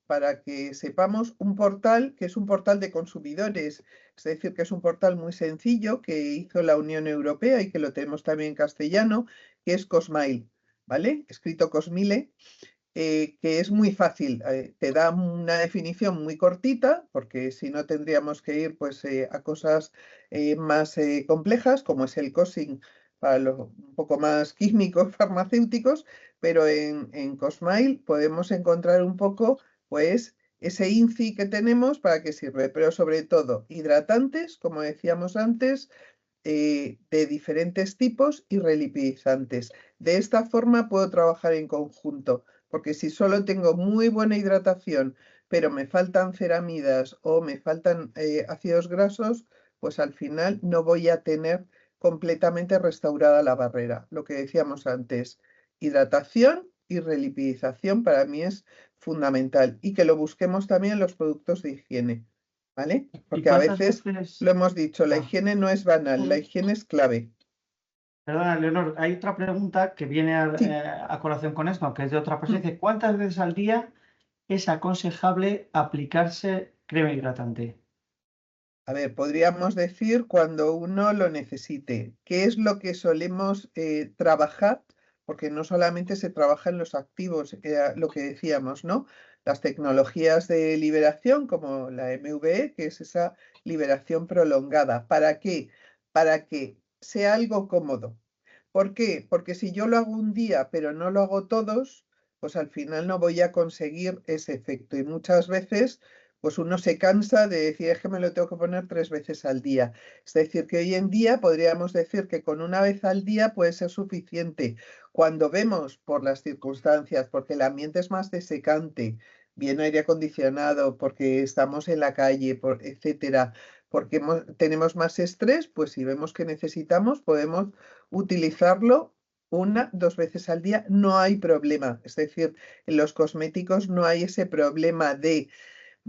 S6: para que sepamos, un portal que es un portal de consumidores, es decir, que es un portal muy sencillo que hizo la Unión Europea y que lo tenemos también en castellano, que es Cosmail, ¿vale? Escrito Cosmile, que es muy fácil. Te da una definición muy cortita, porque si no tendríamos que ir pues, a cosas más complejas, como es el COSING para los un poco más químicos, farmacéuticos, pero en Cosmail podemos encontrar un poco pues ese INCI que tenemos para qué sirve, pero sobre todo hidratantes, como decíamos antes, de diferentes tipos y relipidizantes. De esta forma puedo trabajar en conjunto, porque si solo tengo muy buena hidratación, pero me faltan ceramidas o me faltan ácidos grasos, pues al final no voy a tener completamente restaurada la barrera. Lo que decíamos antes, hidratación y relipidización para mí es fundamental y que lo busquemos también en los productos de higiene, ¿vale?
S1: ¿Y
S6: Porque a
S1: cuántas
S6: veces
S1: veces?
S6: lo hemos dicho, la higiene no es banal, la higiene es clave.
S1: Perdona, Leonor, hay otra pregunta que viene
S6: Sí.
S1: a colación con esto, que es de otra persona. Dice, ¿cuántas veces al día es aconsejable aplicarse crema hidratante?
S6: A ver, podríamos decir cuando uno lo necesite. ¿Qué es lo que solemos trabajar? Porque no solamente se trabaja en los activos, lo que decíamos, ¿no? Las tecnologías de liberación, como la MVE, que es esa liberación prolongada. ¿Para qué? Para que sea algo cómodo. ¿Por qué? Porque si yo lo hago un día, pero no lo hago todos, pues al final no voy a conseguir ese efecto. Y muchas veces pues uno se cansa de decir es que me lo tengo que poner 3 veces al día. Es decir, que hoy en día podríamos decir que con una vez al día puede ser suficiente. Cuando vemos por las circunstancias, porque el ambiente es más desecante, bien aire acondicionado, porque estamos en la calle, etcétera, porque tenemos más estrés, pues si vemos que necesitamos, podemos utilizarlo 1, 2 veces al día, no hay problema. Es decir, en los cosméticos no hay ese problema de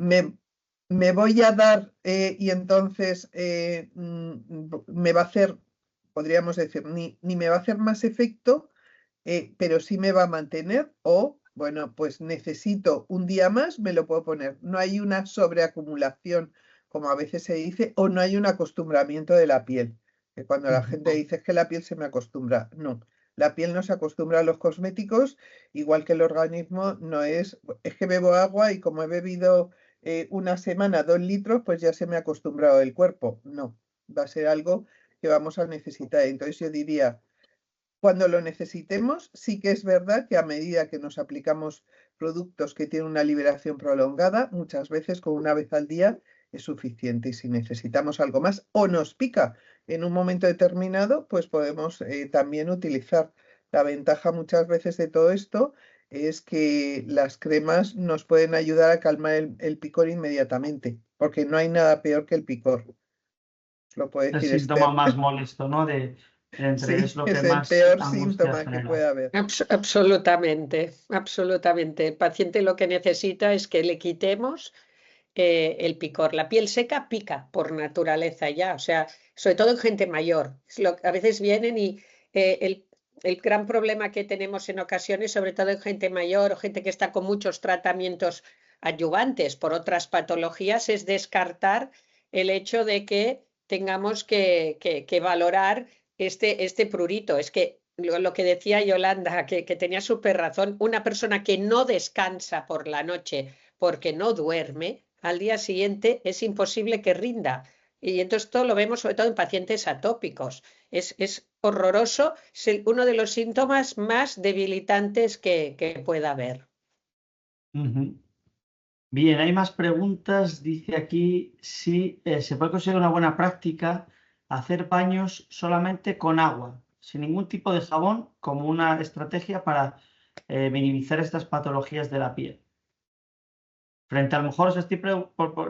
S6: me voy a dar y entonces me va a hacer, podríamos decir, ni me va a hacer más efecto, pero sí me va a mantener o, bueno, pues necesito un día más, me lo puedo poner. No hay una sobreacumulación, como a veces se dice, o no hay un acostumbramiento de la piel. Que cuando la gente dice es que la piel se me acostumbra, no. La piel no se acostumbra a los cosméticos, igual que el organismo no es que bebo agua y como he bebido una semana 2 litros, pues ya se me ha acostumbrado el cuerpo. No, va a ser algo que vamos a necesitar. Entonces yo diría, cuando lo necesitemos, sí que es verdad que a medida que nos aplicamos productos que tienen una liberación prolongada, muchas veces con una vez al día es suficiente. Y si necesitamos algo más o nos pica en un momento determinado, pues podemos también utilizar. La ventaja muchas veces de todo esto es que las cremas nos pueden ayudar a calmar el picor inmediatamente, porque no hay nada peor que el picor. Lo puede
S1: El
S6: decir
S1: síntoma
S6: Esther.
S1: más molesto, ¿no? Entre es
S6: Sí,
S1: lo
S6: es
S1: que
S6: el
S1: más
S6: peor
S1: angustia
S6: síntoma que
S1: genera.
S6: puede haber.
S4: Absolutamente, absolutamente. El paciente lo que necesita es que le quitemos el picor. La piel seca pica por naturaleza ya, o sea, sobre todo en gente mayor. A veces vienen y el gran problema que tenemos en ocasiones, sobre todo en gente mayor o gente que está con muchos tratamientos adyuvantes por otras patologías, es descartar el hecho de que tengamos que valorar este prurito. Es que lo que decía Yolanda, que tenía súper razón, una persona que no descansa por la noche porque no duerme, al día siguiente es imposible que rinda. Y entonces esto lo vemos sobre todo en pacientes atópicos. Es horroroso, es uno de los síntomas más debilitantes que pueda haber.
S1: Ujú. Bien, hay más preguntas. Dice aquí si se puede conseguir una buena práctica hacer baños solamente con agua, sin ningún tipo de jabón, como una estrategia para minimizar estas patologías de la piel. Frente a lo mejor,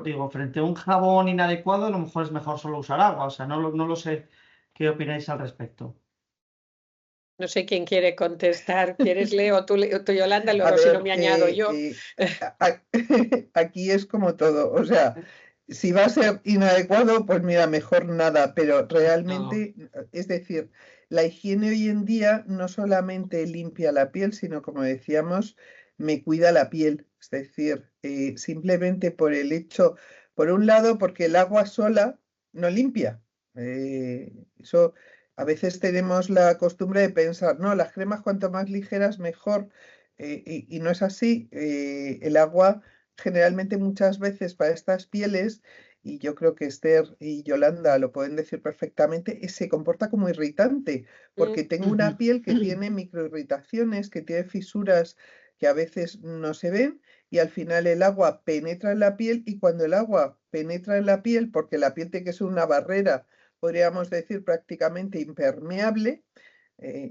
S1: digo, frente a un jabón inadecuado, a lo mejor es mejor solo usar agua. O sea, no lo sé qué opináis al respecto.
S4: No sé quién quiere contestar. ¿Quieres, Leo, o tú, Yolanda?
S6: A
S4: Luego, si no
S6: ver,
S4: me añado yo.
S6: aquí es como todo, o sea, si va a ser inadecuado, pues mira, mejor nada, pero
S4: No.
S6: realmente, es decir, la higiene hoy en día no solamente limpia la piel, sino como decíamos, me cuida la piel, es decir, simplemente por el hecho, por un lado, porque el agua sola no limpia. Eso a veces tenemos la costumbre de pensar, no, las cremas cuanto más ligeras mejor, y no es así. El agua generalmente muchas veces para estas pieles, y yo creo que Esther y Yolanda lo pueden decir perfectamente, se comporta como irritante, porque tengo una piel que tiene microirritaciones, que tiene fisuras que a veces no se ven, y al final el agua penetra en la piel, y cuando el agua penetra en la piel, porque la piel tiene que ser una barrera, podríamos decir prácticamente impermeable.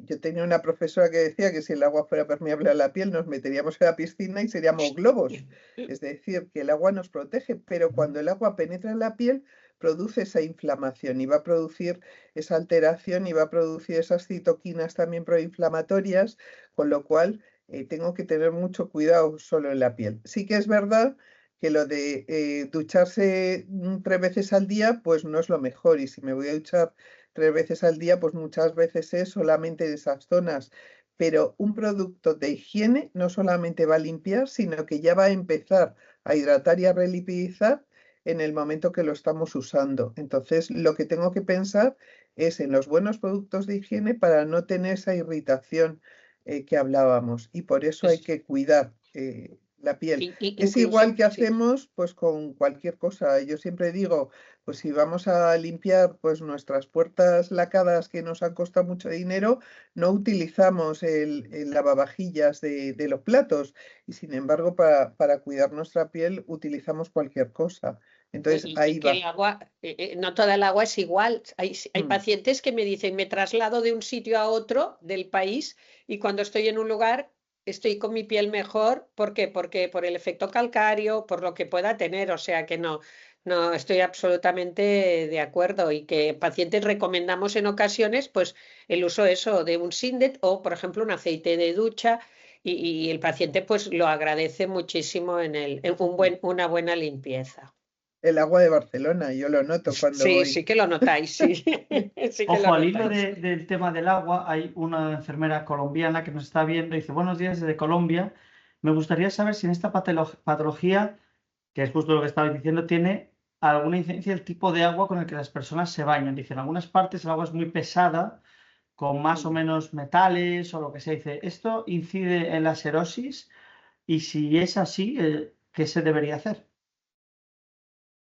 S6: Yo tenía una profesora que decía que si el agua fuera permeable a la piel nos meteríamos en la piscina y seríamos globos. Es decir, que el agua nos protege, pero cuando el agua penetra en la piel produce esa inflamación y va a producir esa alteración y va a producir esas citoquinas también proinflamatorias, con lo cual tengo que tener mucho cuidado solo en la piel. Sí que es verdad que lo de ducharse 3 veces al día, pues no es lo mejor. Y si me voy a duchar 3 veces al día, pues muchas veces es solamente en esas zonas. Pero un producto de higiene no solamente va a limpiar, sino que ya va a empezar a hidratar y a relipidizar en el momento que lo estamos usando. Entonces, lo que tengo que pensar es en los buenos productos de higiene para no tener esa irritación que hablábamos. Y por eso hay que cuidar la piel. Es igual que
S4: Sí.
S6: hacemos pues con cualquier cosa. Yo siempre digo, pues si vamos a limpiar pues nuestras puertas lacadas que nos han costado mucho dinero, no utilizamos el lavavajillas de los platos y sin embargo para cuidar nuestra piel utilizamos cualquier cosa. Entonces
S4: Y
S6: ahí
S4: que
S6: va.
S4: el agua, no toda el agua es igual. Hay
S6: Mm.
S4: pacientes que me dicen, me traslado de un sitio a otro del país y cuando estoy en un lugar estoy con mi piel mejor. ¿Por qué? Porque por el efecto calcáreo, por lo que pueda tener. O sea que no estoy absolutamente de acuerdo y que pacientes recomendamos en ocasiones pues el uso eso de un Sindet o por ejemplo un aceite de ducha y el paciente pues lo agradece muchísimo en una buena limpieza.
S6: El agua de Barcelona, yo lo noto cuando
S4: Sí,
S6: voy.
S4: sí que lo notáis, sí. Sí que lo
S1: Ojo, al hilo
S4: notáis.
S1: del tema del agua, hay una enfermera colombiana que nos está viendo y dice, buenos días desde Colombia. Me gustaría saber si en esta patología, que es justo lo que estabais diciendo, tiene alguna incidencia el tipo de agua con el que las personas se bañan. Dice, en algunas partes el agua es muy pesada con más o menos metales o lo que se dice. ¿Esto incide en la xerosis? Y si es así, ¿qué se debería hacer?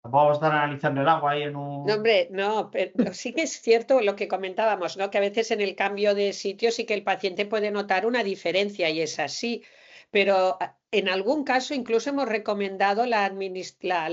S1: Vamos a estar analizando el agua ahí en
S4: No,
S1: un...
S4: hombre, no, pero sí que es cierto lo que comentábamos, ¿no? Que a veces en el cambio de sitio sí que el paciente puede notar una diferencia y es así, pero en algún caso incluso hemos recomendado la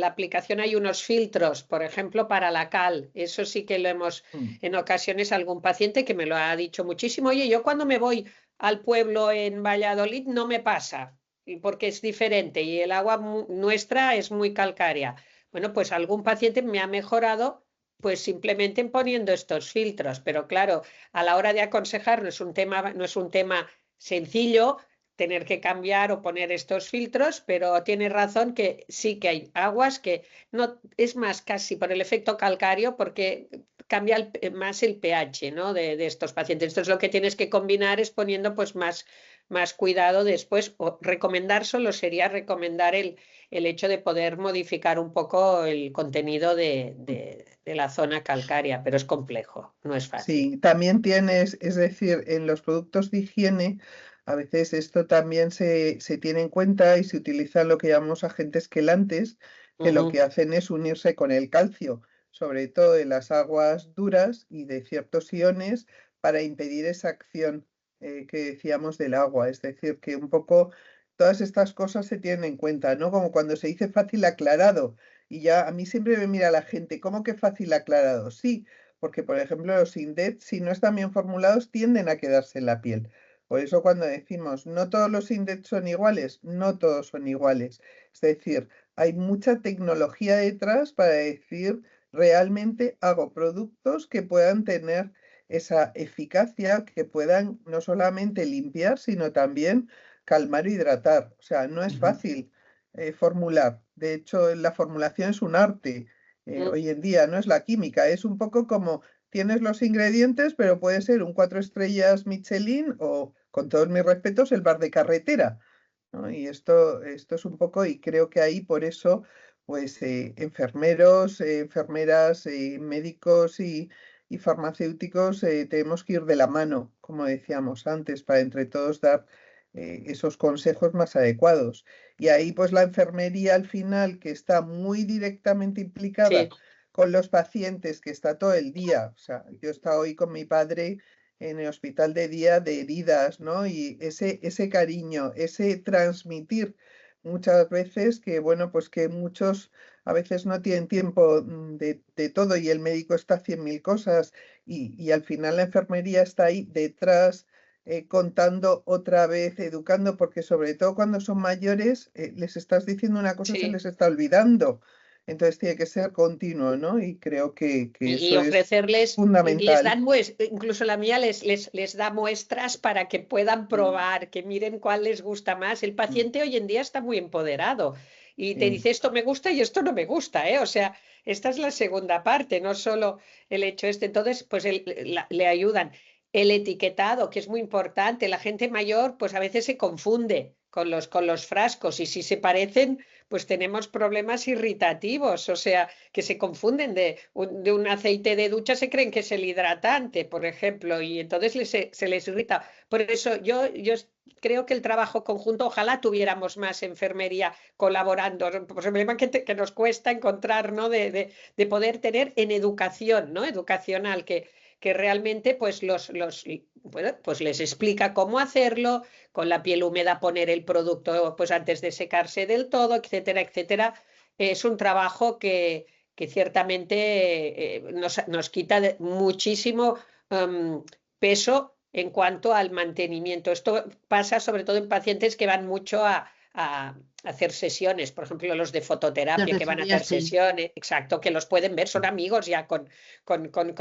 S4: aplicación, hay unos filtros, por ejemplo, para la cal, eso sí que lo hemos, en ocasiones algún paciente que me lo ha dicho muchísimo, oye, yo cuando me voy al pueblo en Valladolid no me pasa, porque es diferente y el agua nuestra es muy calcárea. Bueno, pues algún paciente me ha mejorado pues simplemente poniendo estos filtros, pero claro, a la hora de aconsejar no es un tema sencillo tener que cambiar o poner estos filtros, pero tiene razón que sí que hay aguas que no, es más casi por el efecto calcáreo porque cambia más el pH, ¿no? de estos pacientes. Entonces lo que tienes que combinar es poniendo pues más cuidado después, o recomendar solo sería recomendar el hecho de poder modificar un poco el contenido de la zona calcárea, pero es complejo, no es fácil.
S6: Sí, también tienes, es decir, en los productos de higiene, a veces esto también se tiene en cuenta y se utilizan lo que llamamos agentes quelantes, que lo que hacen es unirse con el calcio, sobre todo en las aguas duras y de ciertos iones, para impedir esa acción que decíamos del agua. Es decir, que un poco todas estas cosas se tienen en cuenta, ¿no? Como cuando se dice fácil aclarado, y ya a mí siempre me mira la gente, ¿cómo que fácil aclarado? Sí, porque por ejemplo los indets, si no están bien formulados, tienden a quedarse en la piel. Por eso cuando decimos no todos los indets son iguales, no todos son iguales. Es decir, hay mucha tecnología detrás para decir realmente hago productos que puedan tener esa eficacia, que puedan no solamente limpiar, sino también calmar e hidratar. O sea, no es fácil formular. De hecho, la formulación es un arte. Hoy en día no es la química, es un poco como tienes los ingredientes, pero puede ser un 4 estrellas Michelin o, con todos mis respetos, el bar de carretera, ¿no? Y esto es un poco, y creo que ahí por eso, pues enfermeros, enfermeras, médicos y farmacéuticos tenemos que ir de la mano, como decíamos antes, para entre todos dar esos consejos más adecuados. Y ahí pues la enfermería al final, que está muy directamente implicada
S4: Sí,
S6: con los pacientes, que está todo el día. O sea, yo he estado hoy con mi padre en el hospital de día de heridas, ¿no? Y ese cariño, ese transmitir muchas veces que, bueno, pues que muchos a veces no tienen tiempo de todo y el médico está a 100.000 cosas y al final la enfermería está ahí detrás contando otra vez, educando, porque sobre todo cuando son mayores, les estás diciendo una cosa y se
S4: sí.
S6: les está olvidando. Entonces tiene que ser continuo, ¿no? Y creo que
S4: Y
S6: eso es
S4: ofrecerles, les
S6: fundamental.
S4: dan incluso la mía les da muestras para que puedan probar, que miren cuál les gusta más. El paciente hoy en día está muy empoderado y te
S6: Sí.
S4: dice esto me gusta y esto no me gusta, ¿eh? O sea, esta es la segunda parte, no solo el hecho este. Entonces, pues le ayudan. El etiquetado, que es muy importante. La gente mayor, pues a veces se confunde con los frascos y si se parecen, pues tenemos problemas irritativos. O sea, que se confunden de un aceite de ducha, se creen que es el hidratante, por ejemplo, y entonces se les irrita. Por eso yo creo que el trabajo conjunto, ojalá tuviéramos más enfermería colaborando, por el problema que nos cuesta encontrar, ¿no? De poder tener en educación, ¿no? Educacional, que realmente pues bueno, pues les explica cómo hacerlo, con la piel húmeda poner el producto pues antes de secarse del todo, etcétera, etcétera. Es un trabajo que ciertamente nos quita muchísimo peso en cuanto al mantenimiento. Esto pasa sobre todo en pacientes que van mucho a hacer sesiones, por ejemplo, los de fototerapia que van a hacer sesiones, exacto, que los pueden ver, son amigos ya con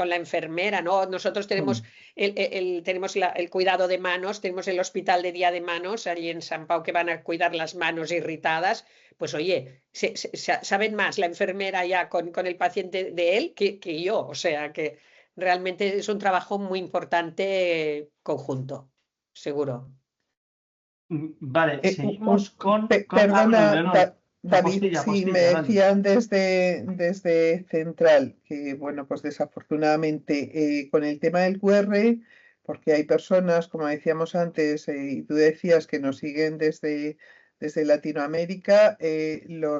S4: la enfermera, ¿no? Nosotros tenemos tenemos el cuidado de manos, tenemos el hospital de día de manos allí en San Pau que van a cuidar las manos irritadas, pues oye, saben más la enfermera ya con el paciente de él que yo, o sea que realmente es un trabajo muy importante conjunto, seguro.
S1: Vale, seguimos con...
S6: Perdona,
S1: Leonor,
S6: David,
S1: postilla,
S6: sí, me
S1: adelante.
S6: decían desde Central que, bueno, pues desafortunadamente con el tema del QR, porque hay personas, como decíamos antes, y tú decías que nos siguen desde Latinoamérica, lo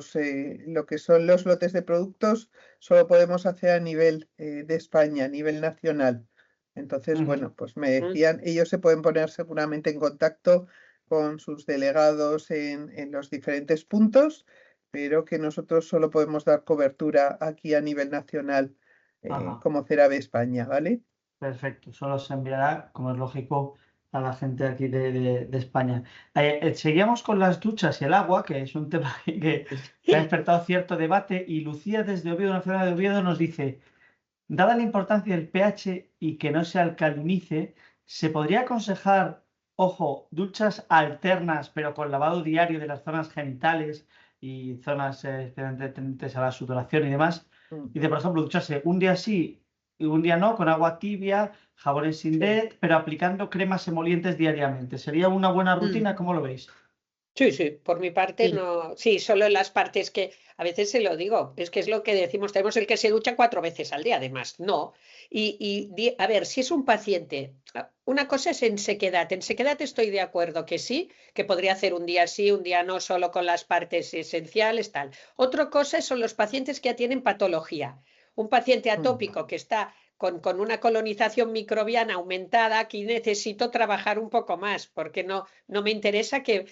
S6: que son los lotes de productos solo podemos hacer a nivel de España, a nivel nacional. Entonces, bueno, pues me decían, ellos se pueden poner seguramente en contacto con sus delegados en los diferentes puntos, pero que nosotros solo podemos dar cobertura aquí a nivel nacional como CERAVE España, ¿vale?
S1: Perfecto, solo se enviará, como es lógico, a la gente aquí de España. Seguíamos con las duchas y el agua, que es un tema que ha despertado cierto debate, y Lucía desde Oviedo, Nacional de Oviedo, nos dice, dada la importancia del pH y que no se alcalinice, ¿se podría aconsejar, ojo, duchas alternas, pero con lavado diario de las zonas genitales y zonas tendentes a la sudoración y demás? Y de, por ejemplo, ducharse un día sí y un día no, con agua tibia, jabones sin DET, pero aplicando cremas emolientes diariamente. ¿Sería una buena rutina? ¿Cómo lo veis?
S4: Sí, sí, por mi parte
S5: Sí.
S4: no, sí, solo en las partes que a veces se lo digo, es que es lo que decimos, tenemos el que se ducha 4 veces al día, además, no. A ver, si es un paciente, una cosa es en sequedad estoy de acuerdo que sí, que podría hacer un día sí, un día no, solo con las partes esenciales, tal. Otra cosa son los pacientes que ya tienen patología. Un paciente atópico que está con una colonización microbiana aumentada, aquí necesito trabajar un poco más, porque no me interesa que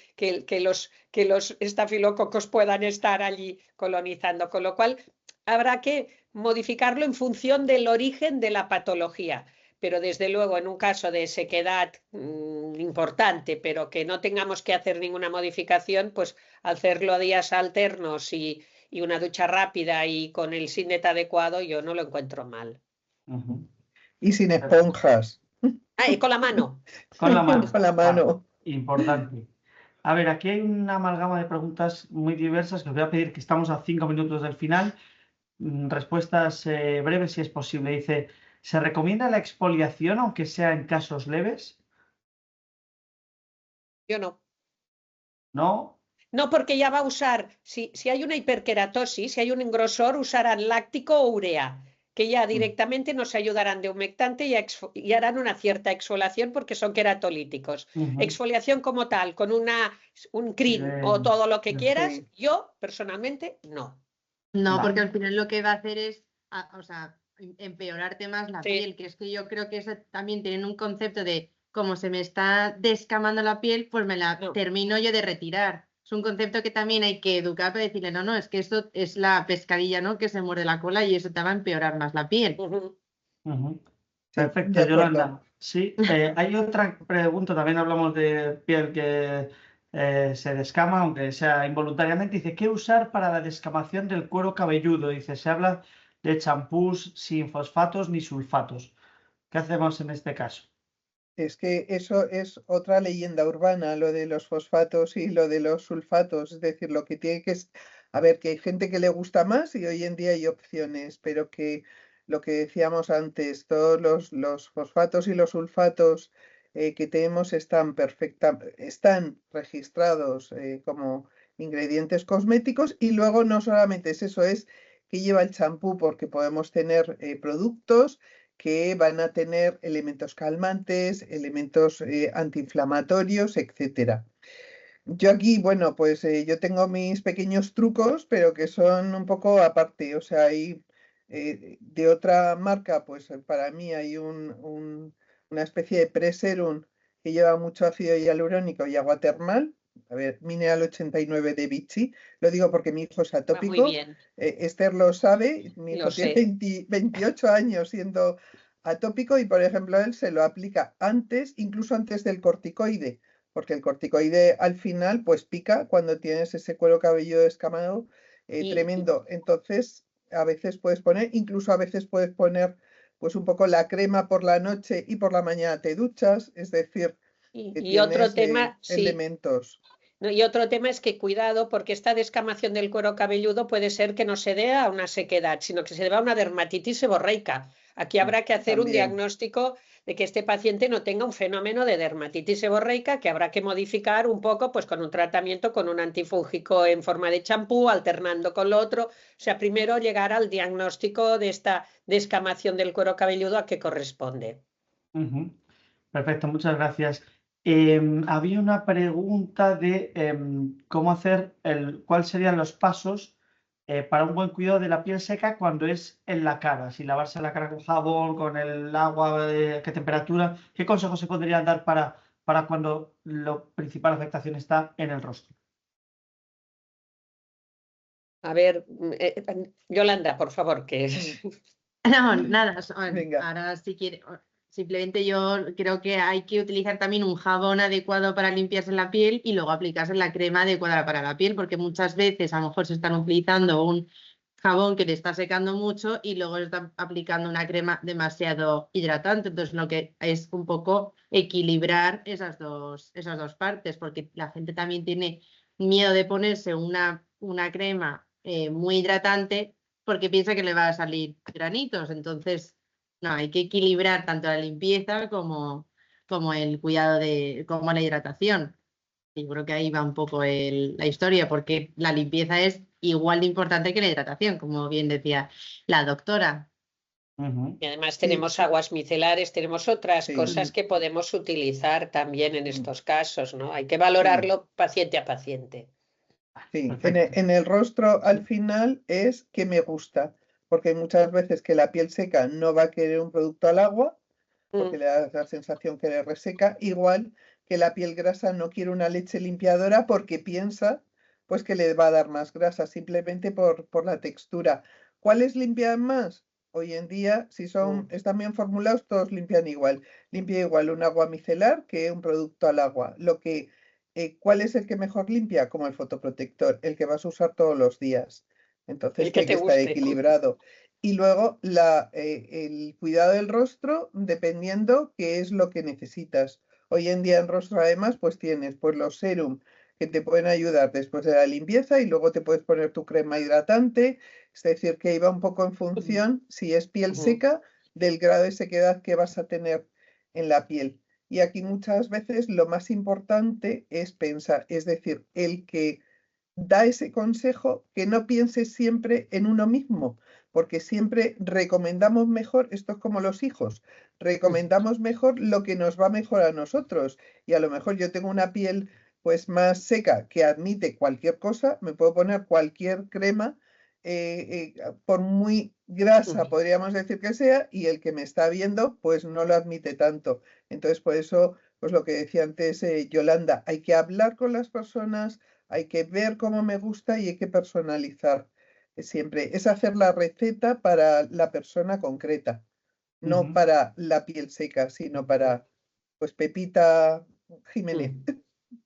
S4: los estafilococos puedan estar allí colonizando, con lo cual habrá que modificarlo en función del origen de la patología. Pero desde luego en un caso de sequedad importante, pero que no tengamos que hacer ninguna modificación, pues hacerlo a días alternos y una ducha rápida y con el SINET adecuado, yo no lo encuentro mal.
S6: Y sin esponjas.
S4: Ah, y con la mano.
S1: Con la mano.
S6: Con la mano.
S1: Importante. A ver, aquí hay una amalgama de preguntas muy diversas que os voy a pedir, que estamos a 5 minutos del final. Respuestas breves si es posible. Dice, ¿se recomienda la exfoliación aunque sea en casos leves?
S4: Yo no.
S1: ¿No?
S4: No, porque ya va a usar, si hay una hiperkeratosis, si hay un engrosor, usarán láctico o urea, que ya directamente nos ayudarán de humectante y harán una cierta exfoliación porque son queratolíticos. Exfoliación como tal, con un cream o todo lo que quieras, yo personalmente no.
S5: No, porque al final lo que va a hacer es, o sea, empeorarte más la piel, que es que yo creo que eso también tienen un concepto de como se me está descamando la piel, pues me la termino yo de retirar. Es un concepto que también hay que educar para decirle, no, es que esto es la pescadilla, ¿no? Que se muerde la cola y eso te va a empeorar más la piel.
S1: Perfecto, Yolanda. Sí, hay otra pregunta, también hablamos de piel que se descama, aunque sea involuntariamente. Dice, ¿qué usar para la descamación del cuero cabelludo? Dice, se habla de champús sin fosfatos ni sulfatos. ¿Qué hacemos en este caso?
S6: Es que eso es otra leyenda urbana, lo de los fosfatos y lo de los sulfatos. Es decir, lo que tiene que es, a ver, que hay gente que le gusta más y hoy en día hay opciones, pero que lo que decíamos antes, todos los fosfatos y los sulfatos que tenemos están registrados como ingredientes cosméticos y luego no solamente es eso, es que lleva el champú porque podemos tener productos que van a tener elementos calmantes, elementos antiinflamatorios, etc. Yo aquí, bueno, pues yo tengo mis pequeños trucos, pero que son un poco aparte. O sea, hay de otra marca, pues para mí hay una especie de pre-serum que lleva mucho ácido hialurónico y agua termal. A ver, Mineral 89 de Vichy. Lo digo porque mi hijo es atópico.
S4: Muy bien.
S6: Esther lo sabe. Mi hijo tiene 28 años siendo atópico y, por ejemplo, él se lo aplica antes, incluso antes del corticoide, porque el corticoide al final pues pica cuando tienes ese cuero cabelludo descamado tremendo. Entonces, a veces puedes poner, incluso a veces puedes poner pues un poco la crema por la noche y por la mañana te duchas, es decir, que
S4: y otro tema,
S6: elementos.
S4: No, y otro tema es que cuidado, porque esta descamación del cuero cabelludo puede ser que no se dé a una sequedad, sino que se deba a una dermatitis seborreica. Aquí habrá que hacer un diagnóstico de que este paciente no tenga un fenómeno de dermatitis seborreica, que habrá que modificar un poco pues con un tratamiento, con un antifúngico en forma de champú, alternando con lo otro. O sea, primero llegar al diagnóstico de esta descamación del cuero cabelludo a qué corresponde.
S1: Perfecto, muchas gracias. Había una pregunta de cómo hacer cuáles serían los pasos para un buen cuidado de la piel seca cuando es en la cara. Si lavarse la cara con jabón, con el agua, qué temperatura, qué consejos se podrían dar para cuando la principal afectación está en el rostro.
S4: A ver, Yolanda, por favor, que
S5: No, nada,
S6: Venga.
S5: ahora si quiere, simplemente yo creo que hay que utilizar también un jabón adecuado para limpiarse la piel y luego aplicarse la crema adecuada para la piel, porque muchas veces a lo mejor se están utilizando un jabón que te está secando mucho y luego están aplicando una crema demasiado hidratante. Entonces lo que es un poco equilibrar esas dos partes, porque la gente también tiene miedo de ponerse una crema muy hidratante porque piensa que le va a salir granitos. Entonces, no, hay que equilibrar tanto la limpieza como el cuidado como la hidratación. Y yo creo que ahí va un poco la historia, porque la limpieza es igual de importante que la hidratación, como bien decía la doctora.
S1: Ujú.
S4: Y además
S6: Sí.
S4: tenemos aguas micelares, tenemos otras
S6: Sí.
S4: cosas que podemos utilizar también en estos casos, ¿no? Hay que valorarlo paciente a paciente.
S6: Sí,
S1: Perfecto.
S6: en el rostro al final es que me gusta, porque hay muchas veces que la piel seca no va a querer un producto al agua, porque le da la sensación que le reseca, igual que la piel grasa no quiere una leche limpiadora porque piensa pues que le va a dar más grasa, simplemente por la textura. ¿Cuáles limpian más? Hoy en día, si están bien formulados, todos limpian igual. Limpia igual un agua micelar que un producto al agua. ¿Cuál es el que mejor limpia? Como el fotoprotector, el que vas a usar todos los días. Entonces
S4: El que
S6: tiene que
S4: te
S6: estar
S4: guste.
S6: equilibrado. Y luego el cuidado del rostro, dependiendo qué es lo que necesitas. Hoy en día en rostro además pues tienes pues los serum que te pueden ayudar después de la limpieza y luego te puedes poner tu crema hidratante. Es decir, que iba un poco en función, si es piel seca, del grado de sequedad que vas a tener en la piel. Y aquí muchas veces lo más importante es pensar, es decir, el que da ese consejo, que no piense siempre en uno mismo, porque siempre recomendamos mejor, esto es como los hijos, recomendamos mejor lo que nos va mejor a nosotros. Y a lo mejor yo tengo una piel pues más seca que admite cualquier cosa, me puedo poner cualquier crema, por muy grasa podríamos decir que sea, y el que me está viendo pues no lo admite tanto. Entonces por eso, pues lo que decía antes Yolanda, hay que hablar con las personas, hay que ver cómo me gusta y hay que personalizar siempre. Es hacer la receta para la persona concreta, no
S1: Ujú.
S6: para la piel seca, sino para, pues, Pepita Jiménez.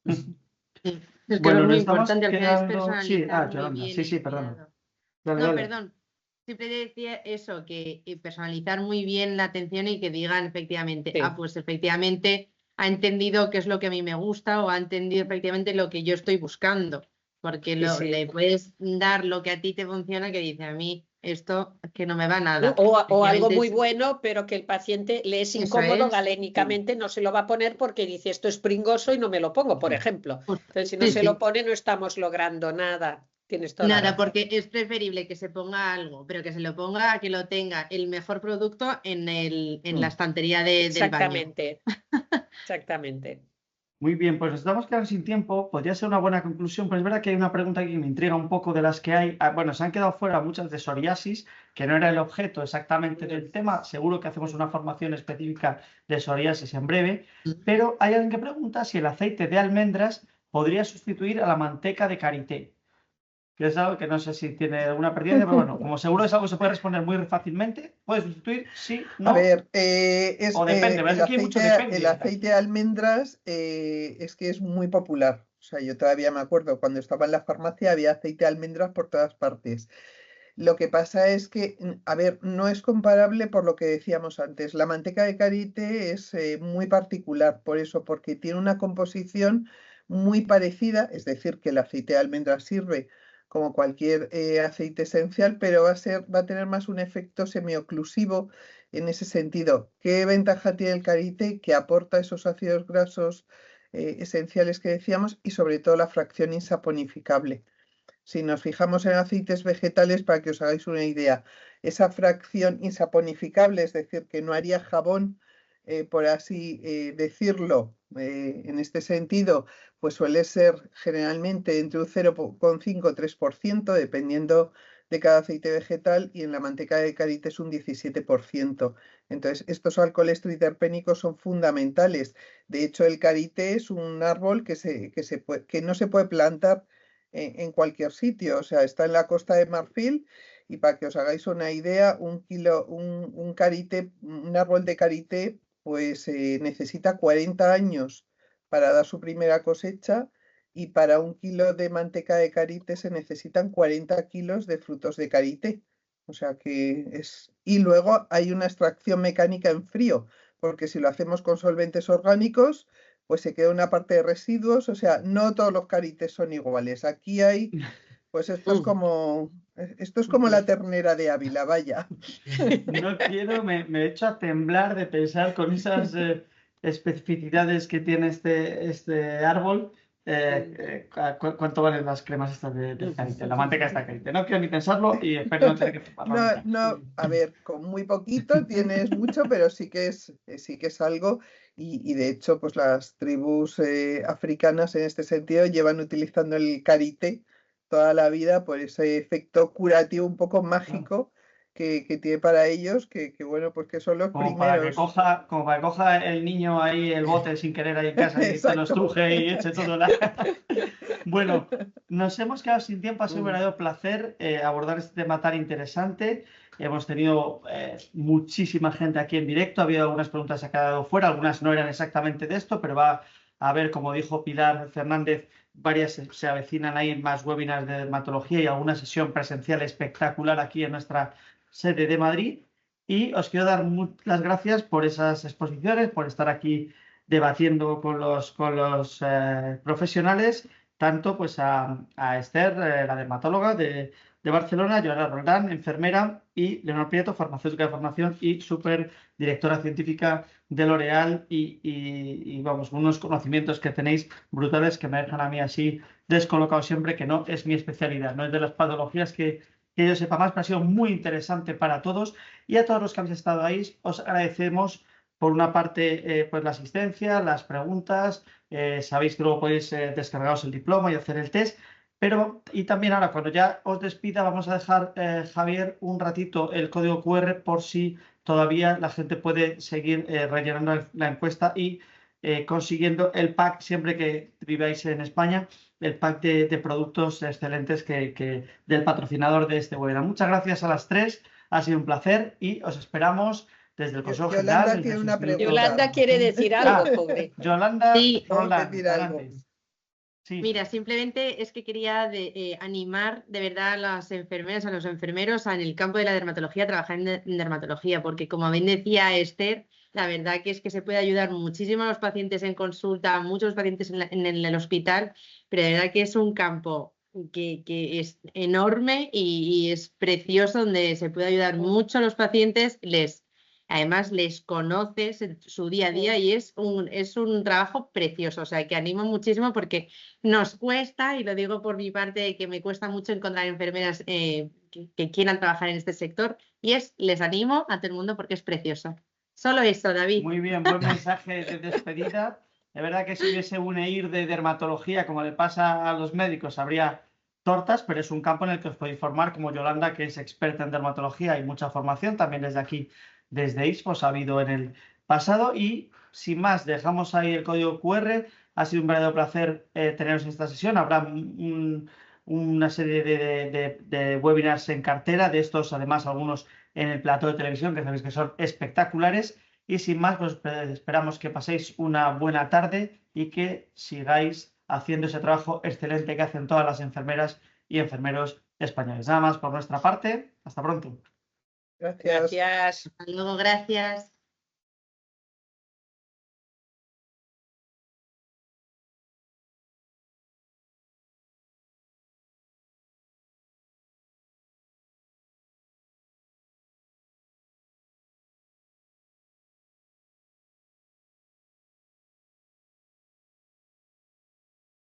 S5: Sí. Es que eso
S1: Bueno,
S5: es
S1: nos
S5: muy
S1: estamos
S5: importante, al final es
S1: quedando. Sí,
S5: personalizar muy
S1: Yolanda.
S5: bien
S1: Sí,
S5: el
S1: perdona.
S5: cuidado.
S1: Dale,
S5: No,
S1: dale.
S5: perdón. Siempre decía eso, que personalizar muy bien la atención y que digan efectivamente,
S4: Sí.
S5: pues efectivamente ha entendido qué es lo que a mí me gusta o ha entendido efectivamente lo que yo estoy buscando. Porque
S4: Sí.
S5: le puedes dar lo que a ti te funciona, que dice a mí esto que no me va nada.
S4: O algo
S5: Efectivamente
S4: muy bueno, pero que el paciente le es
S5: Eso
S4: incómodo
S5: es.
S4: galénicamente, no se lo va a poner porque dice esto es pringoso y no me lo pongo, por ejemplo.
S5: Justo.
S4: Entonces, si no
S5: Sí,
S4: se
S5: sí.
S4: lo pone, no estamos logrando nada. Tienes toda la
S5: Nada,
S4: razón.
S5: porque es preferible que se ponga algo, pero que se lo ponga a que lo tenga el mejor producto en la estantería del baño.
S4: Exactamente. Exactamente.
S1: Muy bien, pues nos estamos quedando sin tiempo. Podría ser una buena conclusión, pero es verdad que hay una pregunta aquí que me intriga un poco de las que hay. Bueno, se han quedado fuera muchas de psoriasis, que no era el objeto exactamente del tema. Seguro que hacemos una formación específica de psoriasis en breve. Pero hay alguien que pregunta si el aceite de almendras podría sustituir a la manteca de karité. Que es algo que no sé si tiene alguna pertinencia, pero bueno, como seguro es algo que se puede responder muy fácilmente, ¿puede sustituir? Sí, no.
S6: A ver,
S1: O depende, ¿verdad? Aquí hay mucho depende.
S6: el aceite de almendras es que es muy popular. O sea, yo todavía me acuerdo cuando estaba en la farmacia había aceite de almendras por todas partes. Lo que pasa es que, a ver, no es comparable por lo que decíamos antes. La manteca de karité es muy particular por eso, porque tiene una composición muy parecida, es decir, que el aceite de almendras sirve como cualquier aceite esencial, pero va a tener más un efecto semioclusivo en ese sentido. ¿Qué ventaja tiene el karité? Que aporta esos ácidos grasos esenciales que decíamos y sobre todo la fracción insaponificable. Si nos fijamos en aceites vegetales, para que os hagáis una idea, esa fracción insaponificable, es decir, que no haría jabón por así decirlo, en este sentido, pues suele ser generalmente entre un 0,5 y 3%, dependiendo de cada aceite vegetal, y en la manteca de karité es un 17%. Entonces, estos alcoholes triterpénicos son fundamentales. De hecho, el karité es un árbol que no se puede plantar en cualquier sitio. O sea, está en la Costa de Marfil, y para que os hagáis una idea, un karité, un árbol de karité, pues necesita 40 años para dar su primera cosecha, y para 1 kilo de manteca de karité se necesitan 40 kilos de frutos de karité. O sea que es... Y luego hay una extracción mecánica en frío, porque si lo hacemos con solventes orgánicos, pues se queda una parte de residuos. O sea, no todos los karités son iguales. Aquí hay, pues esto es como la ternera de Ávila, vaya.
S1: No quiero, me echo a temblar de pensar con esas especificidades que tiene este árbol. ¿Cuánto valen las cremas estas de karité? La manteca esta de karité. No quiero ni pensarlo y espero no tener que prepararlo.
S6: No, a ver, con muy poquito tienes mucho, pero sí que es algo. Y de hecho, pues las tribus africanas en este sentido llevan utilizando el karité toda la vida por ese efecto curativo un poco mágico que tiene para ellos, que bueno, pues que son los
S1: Como para que
S6: primeros.
S1: coja el niño ahí el bote sin querer ahí en casa y te lo
S6: Exacto.
S1: estruje y eche todo Bueno, nos hemos quedado sin tiempo, ha sido un verdadero placer abordar este tema tan interesante. Hemos tenido muchísima gente aquí en directo, ha habido algunas preguntas que se han quedado fuera, algunas no eran exactamente de esto, pero va a haber, como dijo Pilar Fernández, varias se avecinan ahí más webinars de dermatología y alguna sesión presencial espectacular aquí en nuestra sede de Madrid. Y os quiero dar las gracias por esas exposiciones, por estar aquí debatiendo con los profesionales, tanto pues a Esther, la dermatóloga de Barcelona, Joana Roldán, enfermera, y Leonor Prieto, farmacéutica de formación y superdirectora científica de L'Oréal, y vamos, unos conocimientos que tenéis brutales que me dejan a mí así descolocado siempre, que no es mi especialidad, no es de las patologías que yo sepa más, pero ha sido muy interesante para todos, y a todos los que habéis estado ahí os agradecemos por una parte pues la asistencia, las preguntas, sabéis que luego podéis descargaros el diploma y hacer el test, pero y también ahora cuando ya os despida vamos a dejar, Javier, un ratito el código QR por si todavía la gente puede seguir rellenando la encuesta y consiguiendo el pack siempre que viváis en España, el pack de productos excelentes del patrocinador de este webinar. Muchas gracias a las tres, ha sido un placer y os esperamos desde el Consejo
S6: Yolanda
S1: General.
S6: tiene una pregunta.
S4: Yolanda quiere decir algo, pobre.
S1: Yolanda
S5: Sí.
S1: Roldán,
S6: decir algo.
S1: adelante. Sí.
S5: Mira, simplemente es que quería animar de verdad a las enfermeras, a los enfermeros en el campo de la dermatología, a trabajar en dermatología, porque como bien decía Esther, la verdad que es que se puede ayudar muchísimo a los pacientes en consulta, a muchos pacientes en el hospital, pero de verdad que es un campo que es enorme y es precioso, donde se puede ayudar mucho a los pacientes, además les conoces en su día a día y es un trabajo precioso, o sea que animo muchísimo porque nos cuesta, y lo digo por mi parte, que me cuesta mucho encontrar enfermeras que quieran trabajar en este sector, y les animo a todo el mundo porque es precioso. Solo eso, David.
S1: Muy bien, buen mensaje de despedida. De verdad que si hubiese un EIR de dermatología, como le pasa a los médicos, habría tortas, pero es un campo en el que os podéis formar, como Yolanda, que es experta en dermatología y mucha formación. También desde aquí, desde ISPOS, ha habido en el pasado. Y sin más, dejamos ahí el código QR. Ha sido un verdadero placer teneros en esta sesión. Habrá una serie de webinars en cartera, de estos, además, algunos en el plató de televisión, que sabéis que son espectaculares. Y sin más, pues esperamos que paséis una buena tarde y que sigáis haciendo ese trabajo excelente que hacen todas las enfermeras y enfermeros españoles. Nada más por nuestra parte. Hasta pronto.
S6: Gracias.
S4: Gracias.
S5: Hasta luego, gracias.